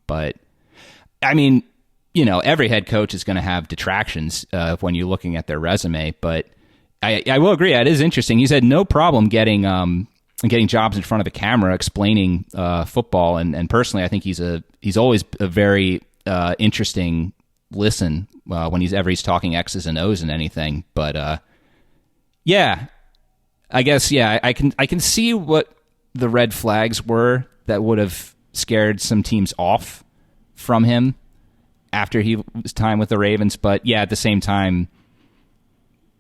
But I mean, every head coach is going to have detractions when you're looking at their resume. But I will agree, it is interesting. He's had no problem getting jobs in front of a camera explaining football. And personally, I think he's always a very interesting listen when he's talking X's and O's and anything. But I guess I can see what the red flags were that would have scared some teams off from him after his time with the Ravens. But at the same time,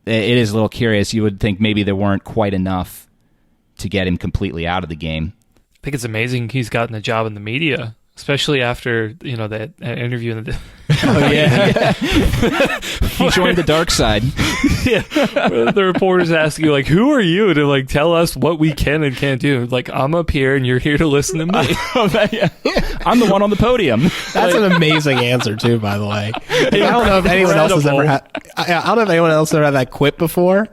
it is a little curious. You would think maybe there weren't quite enough to get him completely out of the game. I think it's amazing he's gotten a job in the media, especially after that interview. He joined the dark side. The reporters ask you, like, who are you to like tell us what we can and can't do? Like, I'm up here and you're here to listen to me. I'm the one on the podium. That's an amazing answer too, by the way. I don't know if anyone else has ever had. I don't know if anyone else ever had that quip before.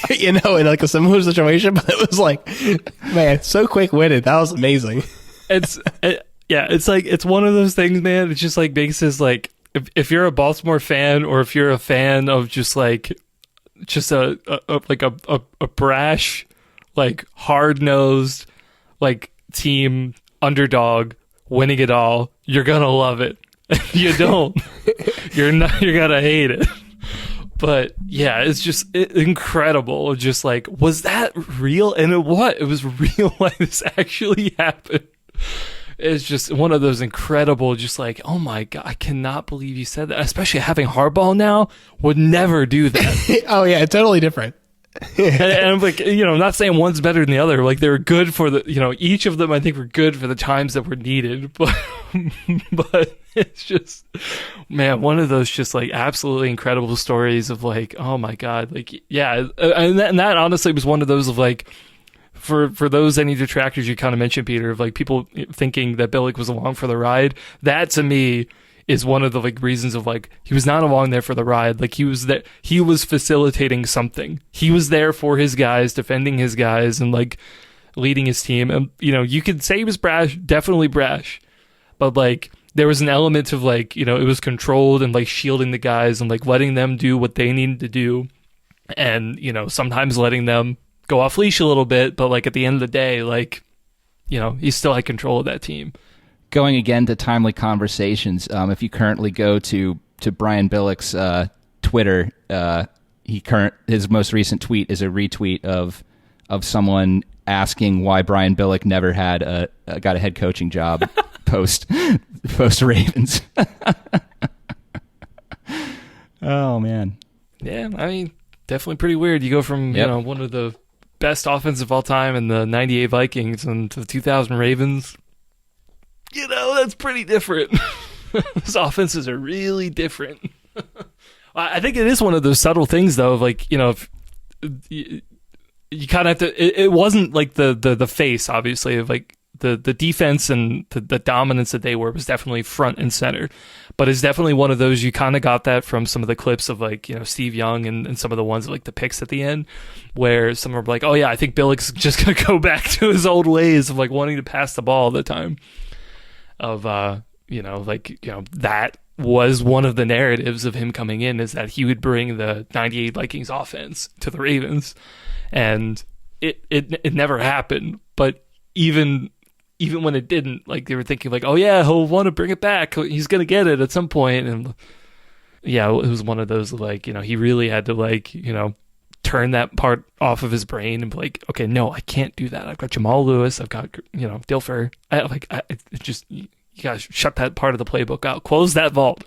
In like a similar situation, but it was like, man, so quick-witted. That was amazing. It's like, it's one of those things, man. It's just like makes this like, if you're a Baltimore fan or if you're a fan of just a brash, like hard-nosed, like team underdog winning it all, you're gonna love it. You don't, you're gonna hate it. But it's just incredible. Just like, was that real? And it was real. Like, this actually happened. It's just one of those incredible, just like, oh my God, I cannot believe you said that. Especially having Harbaugh now, would never do that. Oh yeah, totally different. and I'm like, I'm not saying one's better than the other. Like, they were good for the, each of them I think were good for the times that were needed. But it's just, man, one of those just like absolutely incredible stories of like, oh my God, like, and that honestly was one of those of like, for those any detractors you kind of mentioned, Peter, of like people thinking that Billick was along for the ride. That to me is one of the like reasons of like, he was not along there for the ride. Like, he was facilitating something. He was there for his guys, defending his guys, and like leading his team. And you could say he was brash, definitely brash, but like there was an element of like, it was controlled and like shielding the guys and like letting them do what they needed to do, and sometimes letting them go off leash a little bit, but like at the end of the day, like, he still had control of that team. Going again to timely conversations, if you currently go to Brian Billick's Twitter, his most recent tweet is a retweet of someone asking why Brian Billick never had got a head coaching job post Ravens. Oh man, yeah, I mean, definitely pretty weird. You go from one of the best offensive of all time in the '98 Vikings and to the 2000 Ravens. That's pretty different. Those offenses are really different. I think it is one of those subtle things, though, of like, if you kind of have to. It wasn't like the face, obviously, of like the defense and the dominance that they were was definitely front and center. But it's definitely one of those, you kind of got that from some of the clips of like, Steve Young and some of the ones like the picks at the end, where some are like, oh yeah, I think Billick's just going to go back to his old ways of like wanting to pass the ball all the time. Of, that was one of the narratives of him coming in, is that he would bring the '98 Vikings offense to the Ravens, and it never happened. But even even when it didn't, like they were thinking like, oh yeah, he'll want to bring it back. He's going to get it at some point. And yeah, it was one of those like, he really had to like, turn that part off of his brain and be like, okay, no, I can't do that. I've got Jamal Lewis. I've got, Dilfer. You guys shut that part of the playbook out. Close that vault.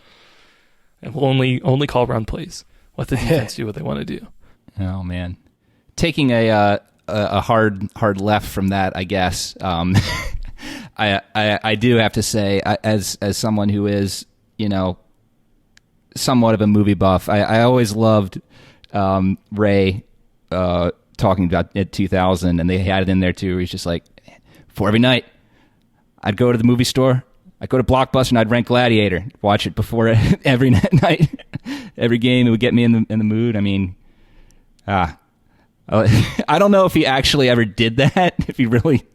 And we'll only call run plays. Let the defense do what they want to do. Oh man, taking a hard left from that, I guess. I do have to say, as someone who is somewhat of a movie buff, I always loved Ray talking about it 2000, and they had it in there too. He's just like, for every night, I'd go to the movie store. I'd go to Blockbuster and I'd rent Gladiator, watch it before every night, every game. It would get me in the mood. I mean, I don't know if he actually ever did that, if he really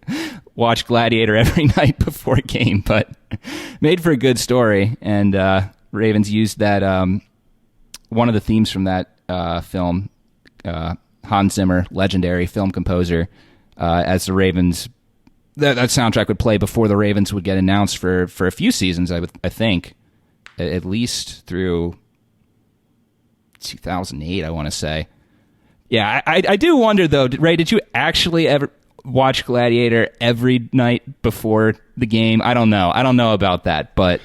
watched Gladiator every night before a game, but made for a good story. And Ravens used that one of the themes from that film, Hans Zimmer, legendary film composer, as the Ravens. That soundtrack would play before the Ravens would get announced for a few seasons, I think, at least through 2008, I want to say. Yeah, I do wonder, though, Ray, did you actually ever watch Gladiator every night before the game? I don't know about that, but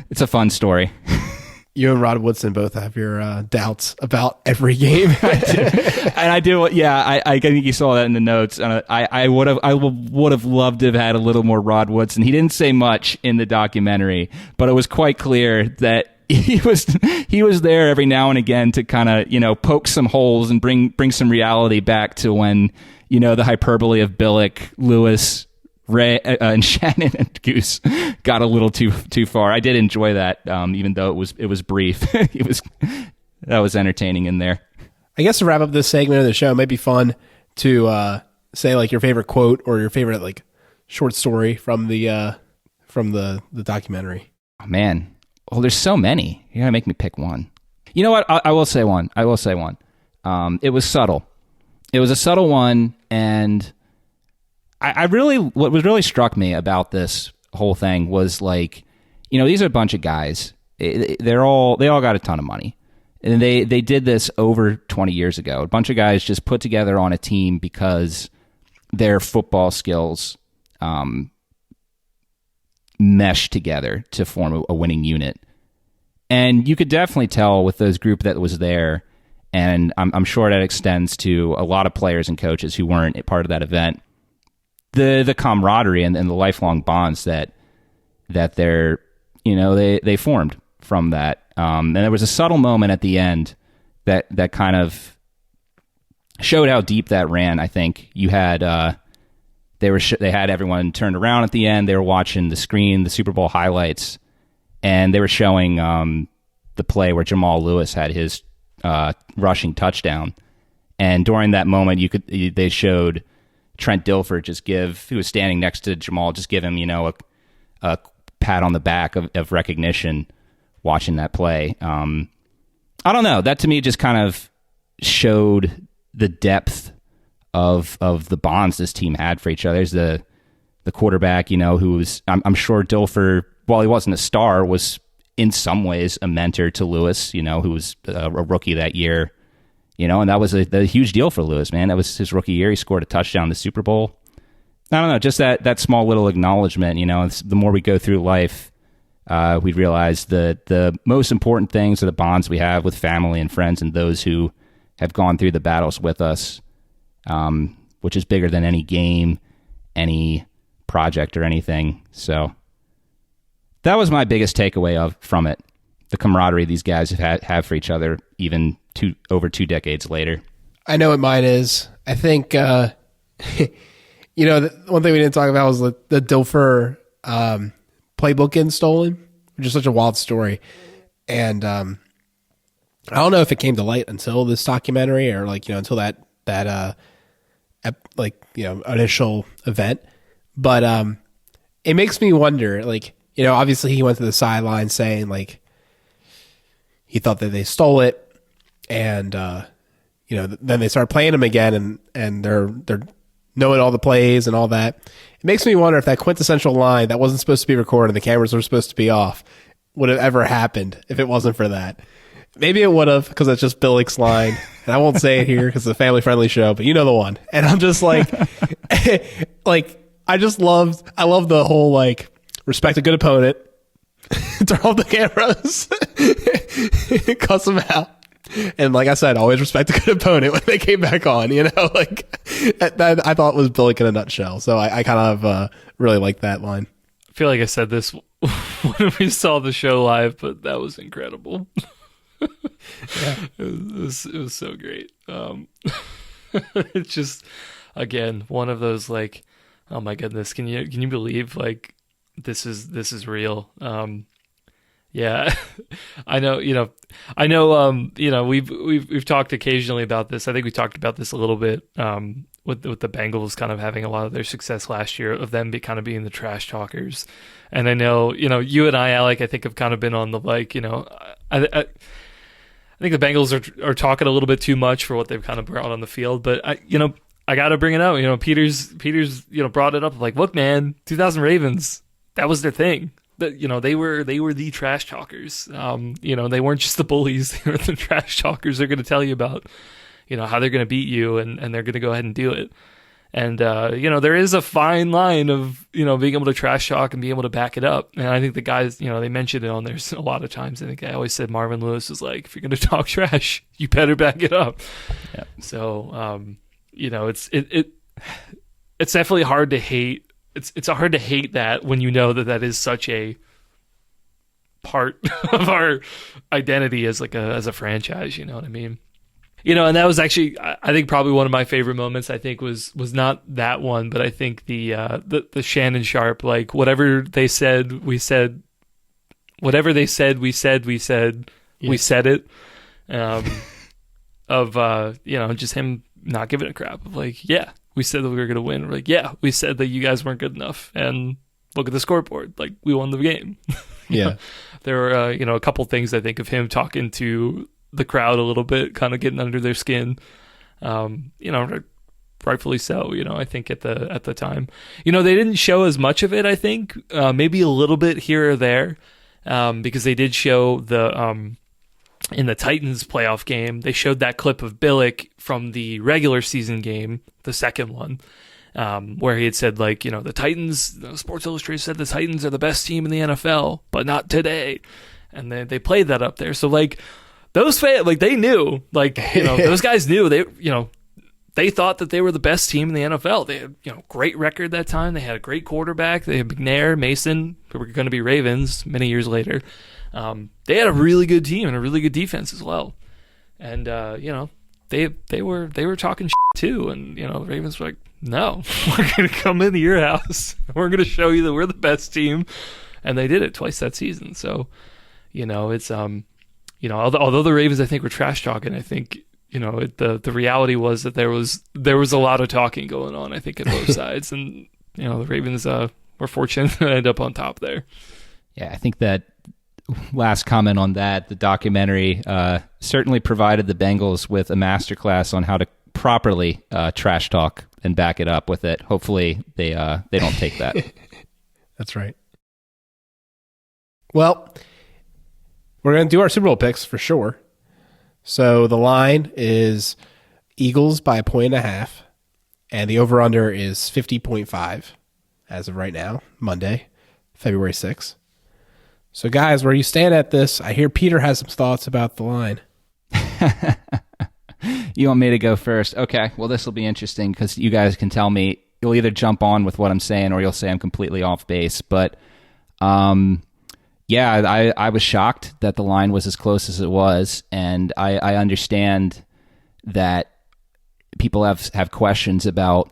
it's a fun story. You and Rod Woodson both have your doubts about every game. I do. Yeah, I think you saw that in the notes. I would have loved to have had a little more Rod Woodson. He didn't say much in the documentary, but it was quite clear that he was there every now and again to kind of poke some holes and bring some reality back to when the hyperbole of Billick, Lewis, Ray, and Shannon and Goose got a little too far. I did enjoy that, even though it was brief. That was entertaining in there. I guess to wrap up this segment of the show, it might be fun to say like your favorite quote or your favorite like short story from the documentary. Oh, man, well, there's so many. You gotta make me pick one. You know what? I will say one. It was subtle. It was a subtle one, and what really struck me about this whole thing was like, these are a bunch of guys. They all got a ton of money, and they did this over 20 years ago. A bunch of guys just put together on a team because their football skills meshed together to form a winning unit. And you could definitely tell with those group that was there, and I'm sure that extends to a lot of players and coaches who weren't part of that event, the camaraderie and the lifelong bonds that they're they formed from that. And there was a subtle moment at the end that kind of showed how deep that ran. I think you had they had everyone turned around at the end. They were watching the screen, the Super Bowl highlights, and they were showing the play where Jamal Lewis had his rushing touchdown. And during that moment, they showed Trent Dilfer who was standing next to Jamal, just give him, a pat on the back of recognition watching that play. I don't know. That to me just kind of showed the depth of the bonds this team had for each other. There's the quarterback, who was, I'm sure Dilfer, while he wasn't a star, was in some ways a mentor to Lewis, who was a rookie that year. And that was a huge deal for Lewis, man. That was his rookie year. He scored a touchdown in the Super Bowl. I don't know, just that small little acknowledgement, the more we go through life, we realize the most important things are the bonds we have with family and friends and those who have gone through the battles with us, which is bigger than any game, any project or anything. So that was my biggest takeaway from it. The camaraderie these guys have for each other, even over 2 decades later. I know what mine is. I think, the one thing we didn't talk about was the Dilfer playbook getting stolen, which is such a wild story. And I don't know if it came to light until this documentary or until that initial event. But it makes me wonder, obviously he went to the sideline saying he thought that they stole it, and then they started playing him again, and they're knowing all the plays and all that. It makes me wonder if that quintessential line that wasn't supposed to be recorded and the cameras were supposed to be off would have ever happened if it wasn't for that. Maybe it would have, because it's just Billick's line. And I won't say it here because it's a family-friendly show, but you know the one. And I'm just like, I love the whole, like, respect a good opponent, turn off the cameras, cuss them out. And like I said, always respect a good opponent when they came back on, you know? Like, that I thought was Billick in a nutshell. So I kind of really like that line. I feel like I said this when we saw the show live, but that was incredible. Yeah. It was so great. It's just, again, one of those, like, oh my goodness, can you believe, like, this is real? Yeah, I know, we've talked occasionally about this. I think we talked about this a little bit, with the Bengals kind of having a lot of their success last year, of them kind of being the trash talkers. And I know, you and I, Alec, I think have kind of been on the, like, I think the Bengals are talking a little bit too much for what they've kind of brought on the field, but I got to bring it up. Peters, brought it up, like, look, man, 2000 Ravens, that was their thing. That, they were the trash talkers. They weren't just the bullies; they were the trash talkers. They're going to tell you about, how they're going to beat you, and they're going to go ahead and do it. And there is a fine line of being able to trash talk and being able to back it up. And I think the guys, they mentioned it on there a lot of times. I think I always said Marvin Lewis was like, if you're going to talk trash, you better back it up. Yeah. So it's definitely hard to hate. It's hard to hate that when you know that is such a part of our identity as a franchise. You know what I mean? And that was actually, I think, probably one of my favorite moments. I think was not that one, but I think the Shannon Sharp, like, whatever they said, we said. Whatever they said, we said. We said it. Just him not giving a crap. Of, like, yeah, we said that we were going to win. We're like, yeah, we said that you guys weren't good enough, and look at the scoreboard. Like, we won the game. Yeah. There were a couple things I think of him talking to the crowd a little bit, kind of getting under their skin. Rightfully so. I think at the time, they didn't show as much of it. I think maybe a little bit here or there, because they did show in the Titans playoff game, they showed that clip of Billick from the regular season game, the second one, where he had said, like, the Titans, Sports Illustrated said the Titans are the best team in the NFL, but not today. And they played that up there. So, like, those fans, like, they knew, like, those guys knew they thought that they were the best team in the NFL. They had, great record that time. They had a great quarterback. They had McNair, Mason, who were going to be Ravens many years later. They had a really good team and a really good defense as well. And, they were talking shit too. And, the Ravens were like, no, we're going to come into your house. We're going to show you that we're the best team. And they did it twice that season. So, it's, although the Ravens, I think, were trash talking, I think, the reality was that there was a lot of talking going on, I think, at both sides. And, the Ravens were fortunate to end up on top there. Yeah, I think that last comment on that, the documentary certainly provided the Bengals with a masterclass on how to properly trash talk and back it up with it. Hopefully they don't take that. That's right. Well, we're going to do our Super Bowl picks for sure. So the line is Eagles by 1.5, and the over-under is 50.5 as of right now, Monday, February 6th. So, guys, where you stand at this? I hear Peter has some thoughts about the line. You want me to go first? Okay, well, this will be interesting because you guys can tell me. You'll either jump on with what I'm saying or you'll say I'm completely off base. But, yeah, I was shocked that the line was as close as it was, and I understand that people have questions about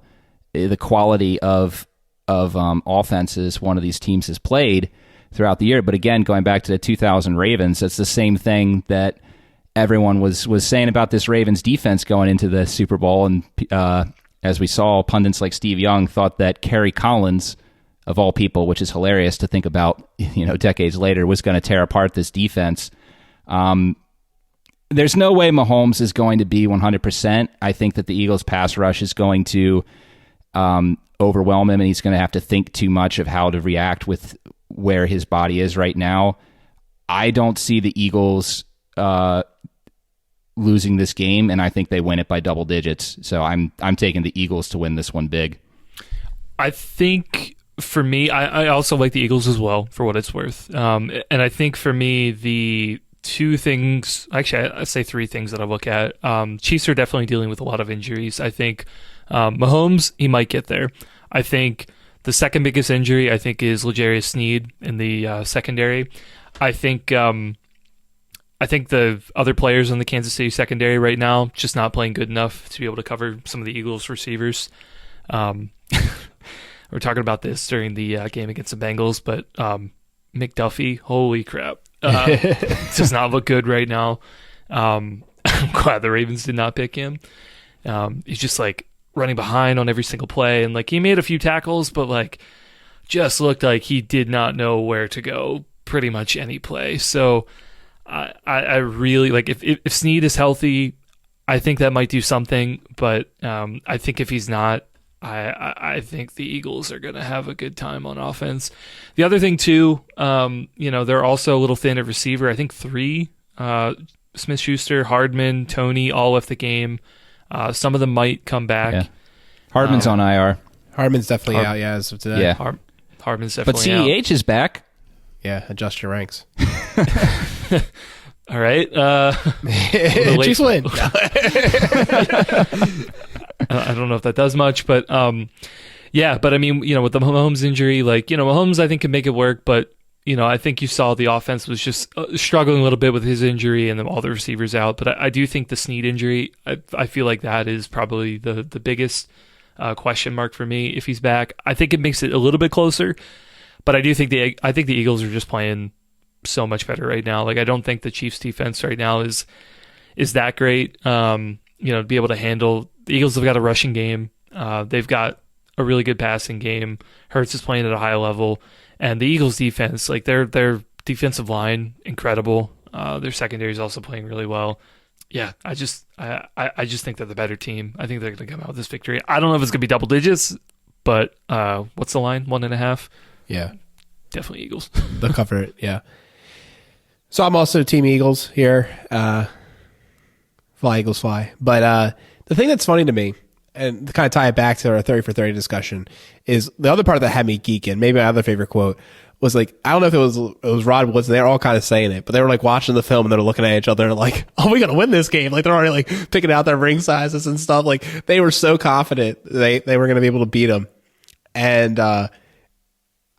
the quality of offenses one of these teams has played throughout the year. But again, going back to the 2000 Ravens, it's the same thing that everyone was saying about this Ravens defense going into the Super Bowl. And as we saw, pundits like Steve Young thought that Kerry Collins, of all people, which is hilarious to think about, decades later, was going to tear apart this defense. There's no way Mahomes is going to be 100%. I think that the Eagles pass rush is going to overwhelm him, and he's going to have to think too much of how to react with where his body is right now. I don't see the Eagles losing this game, and I think they win it by double digits. So I'm taking the Eagles to win this one big. I think for me, I also like the Eagles as well, for what it's worth. And I think for me, the two things, actually, I say three things that I look at. Chiefs are definitely dealing with a lot of injuries. I think Mahomes, he might get there. I think the second biggest injury, I think, is L'Jarius Sneed in the secondary. I think the other players in the Kansas City secondary right now just not playing good enough to be able to cover some of the Eagles receivers. We were talking about this during the game against the Bengals, but McDuffie, holy crap, does not look good right now. I'm glad the Ravens did not pick him. He's just like running behind on every single play, and like he made a few tackles, but like just looked like he did not know where to go pretty much any play. So I really like if Snead is healthy, I think that might do something, but I think if he's not, I think the Eagles are going to have a good time on offense. The other thing too, they're also a little thin at receiver. I think three, Smith-Schuster, Hardman, Tony, all left the game. Some of them might come back. Yeah. Hardman's on IR. Hardman's definitely out, as of today. Yeah. Hardman's definitely out. But CEH out. is back. Yeah, adjust your ranks. All right. Chiefs win. I don't know if that does much, but yeah. But I mean, with the Mahomes injury, Mahomes I think can make it work, but I think you saw the offense was just struggling a little bit with his injury and then all the receivers out. But I do think the Snead injury, I feel like that is probably the biggest question mark for me if he's back. I think it makes it a little bit closer, but I do think the Eagles are just playing so much better right now. Like I don't think the Chiefs defense right now is that great. To be able to handle the Eagles have got a rushing game. They've got a really good passing game. Hurts is playing at a high level, and the Eagles defense, like their defensive line, incredible. Their secondary is also playing really well. Yeah, I just think they're the better team. I think they're going to come out with this victory. I don't know if it's going to be double digits, but what's the line? 1.5. Yeah, definitely Eagles. They'll cover it. Yeah. So I'm also Team Eagles here. Fly, Eagles, fly. But the thing that's funny to me, and to kind of tie it back to our 30 for 30 discussion, is the other part that had me geeking, maybe my other favorite quote, was like, I don't know if it was Rod Woods, they were all kind of saying it, but they were like watching the film and they're looking at each other and like, oh, we got to win this game. Like they're already like picking out their ring sizes and stuff. Like they were so confident they were going to be able to beat them. And I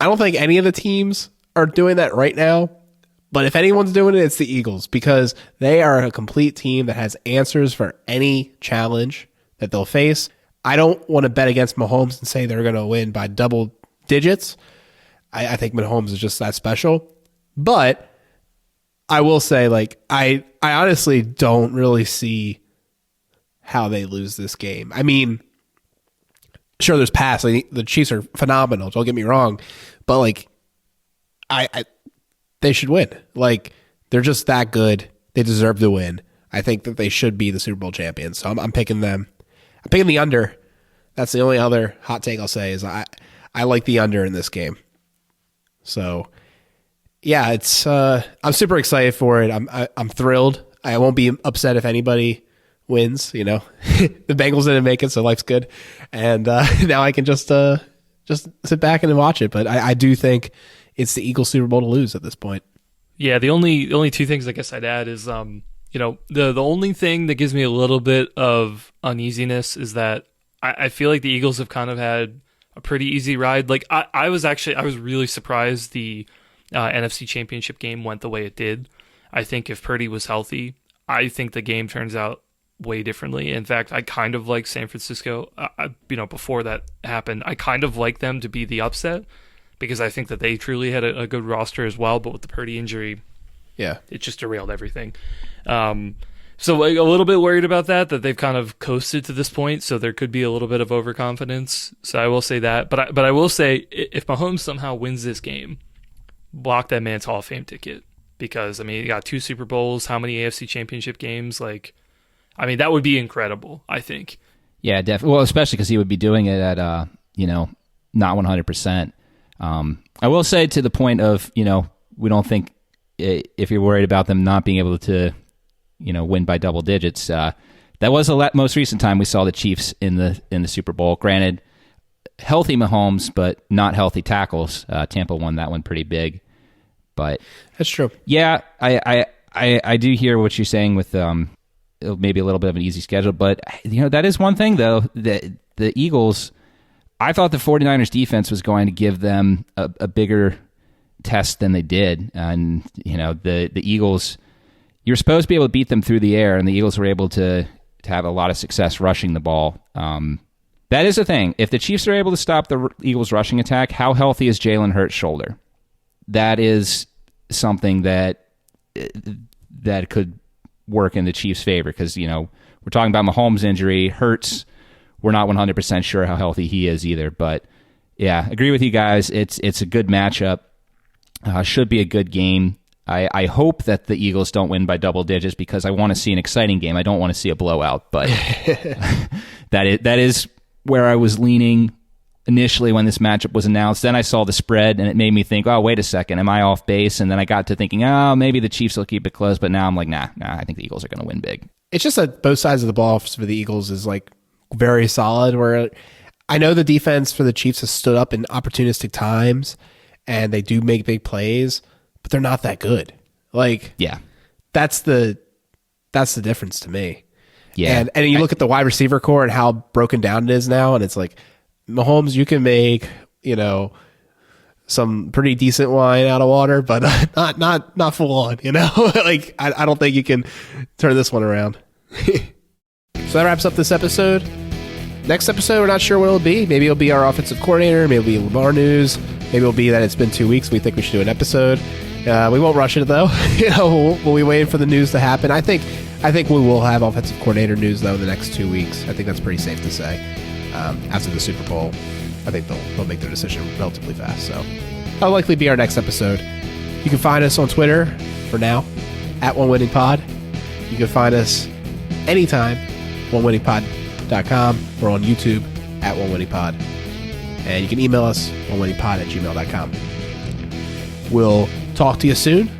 don't think any of the teams are doing that right now. But if anyone's doing it, it's the Eagles because they are a complete team that has answers for any challenge that they'll face. I don't want to bet against Mahomes and say they're going to win by double digits. I think Mahomes is just that special. But I will say, like, I honestly don't really see how they lose this game. I mean, sure, there's pass. Like, the Chiefs are phenomenal. Don't get me wrong. But, like, they should win. Like, they're just that good. They deserve to win. I think that they should be the Super Bowl champions. So I'm picking them. I'm picking the under. That's the only other hot take I'll say is I like the under in this game. So, yeah, it's I'm super excited for it. I'm thrilled. I won't be upset if anybody wins. The Bengals didn't make it, so life's good. And now I can just sit back and watch it. But I do think it's the Eagles Super Bowl to lose at this point. Yeah, the only two things I guess I'd add is the only thing that gives me a little bit of uneasiness is that I feel like the Eagles have kind of had a pretty easy ride. Like I was really surprised the NFC Championship game went the way it did. I think if Purdy was healthy, I think the game turns out way differently. In fact, I kind of like San Francisco. Before that happened, I kind of like them to be the upset because I think that they truly had a good roster as well. But with the Purdy injury, yeah, it just derailed everything. So like, a little bit worried about that they've kind of coasted to this point. So there could be a little bit of overconfidence. So I will say that. But I will say if Mahomes somehow wins this game, block that man's Hall of Fame ticket because he got 2 Super Bowls. How many AFC Championship games? That would be incredible. I think. Yeah, definitely. Well, especially because he would be doing it at, not 100%. I will say to the point of, we don't think if you're worried about them not being able to, win by double digits, that was the most recent time we saw the Chiefs in the Super Bowl. Granted, healthy Mahomes, but not healthy tackles. Tampa won that one pretty big. But that's true. Yeah, I do hear what you're saying with maybe a little bit of an easy schedule, but that is one thing though, that the Eagles, I thought the 49ers defense was going to give them a bigger test than they did. And the Eagles, you're supposed to be able to beat them through the air, and the Eagles were able to have a lot of success rushing the ball. That is the thing. If the Chiefs are able to stop the Eagles rushing attack, how healthy is Jalen Hurts' shoulder? That is something that could work in the Chiefs' favor, because we're talking about Mahomes' injury. Hurts, we're not 100% sure how healthy he is either. But yeah, agree with you guys. It's a good matchup. Should be a good game. I hope that the Eagles don't win by double digits, because I want to see an exciting game. I don't want to see a blowout. But that is where I was leaning initially when this matchup was announced. Then I saw the spread, and it made me think, oh, wait a second, am I off base? And then I got to thinking, oh, maybe the Chiefs will keep it close. But now I'm like, nah, I think the Eagles are going to win big. It's just that both sides of the ball for the Eagles is like very solid, where I know the defense for the Chiefs has stood up in opportunistic times, and they do make big plays, but they're not that good. Like, yeah, that's the difference to me. Yeah. And you look at the wide receiver core and how broken down it is now, and it's like, Mahomes, you can make, some pretty decent wine out of water, but not full on, like I don't think you can turn this one around. So that wraps up this episode. Next episode, we're not sure what it'll be. Maybe it'll be our offensive coordinator. Maybe it'll be Lamar news. Maybe it'll be that it's been 2 weeks. We think we should do an episode. We won't rush it though. We'll be waiting for the news to happen. I think we will have offensive coordinator news though in the next 2 weeks. I think that's pretty safe to say. After the Super Bowl, I think they'll make their decision relatively fast. So that'll likely be our next episode. You can find us on Twitter for now at OneWinningPod. You can find us anytime OneWinningPod.com. We're on YouTube at OneWinningPod, and you can email us OneWinningPod@gmail.com. We'll talk to you soon.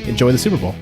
Enjoy the Super Bowl.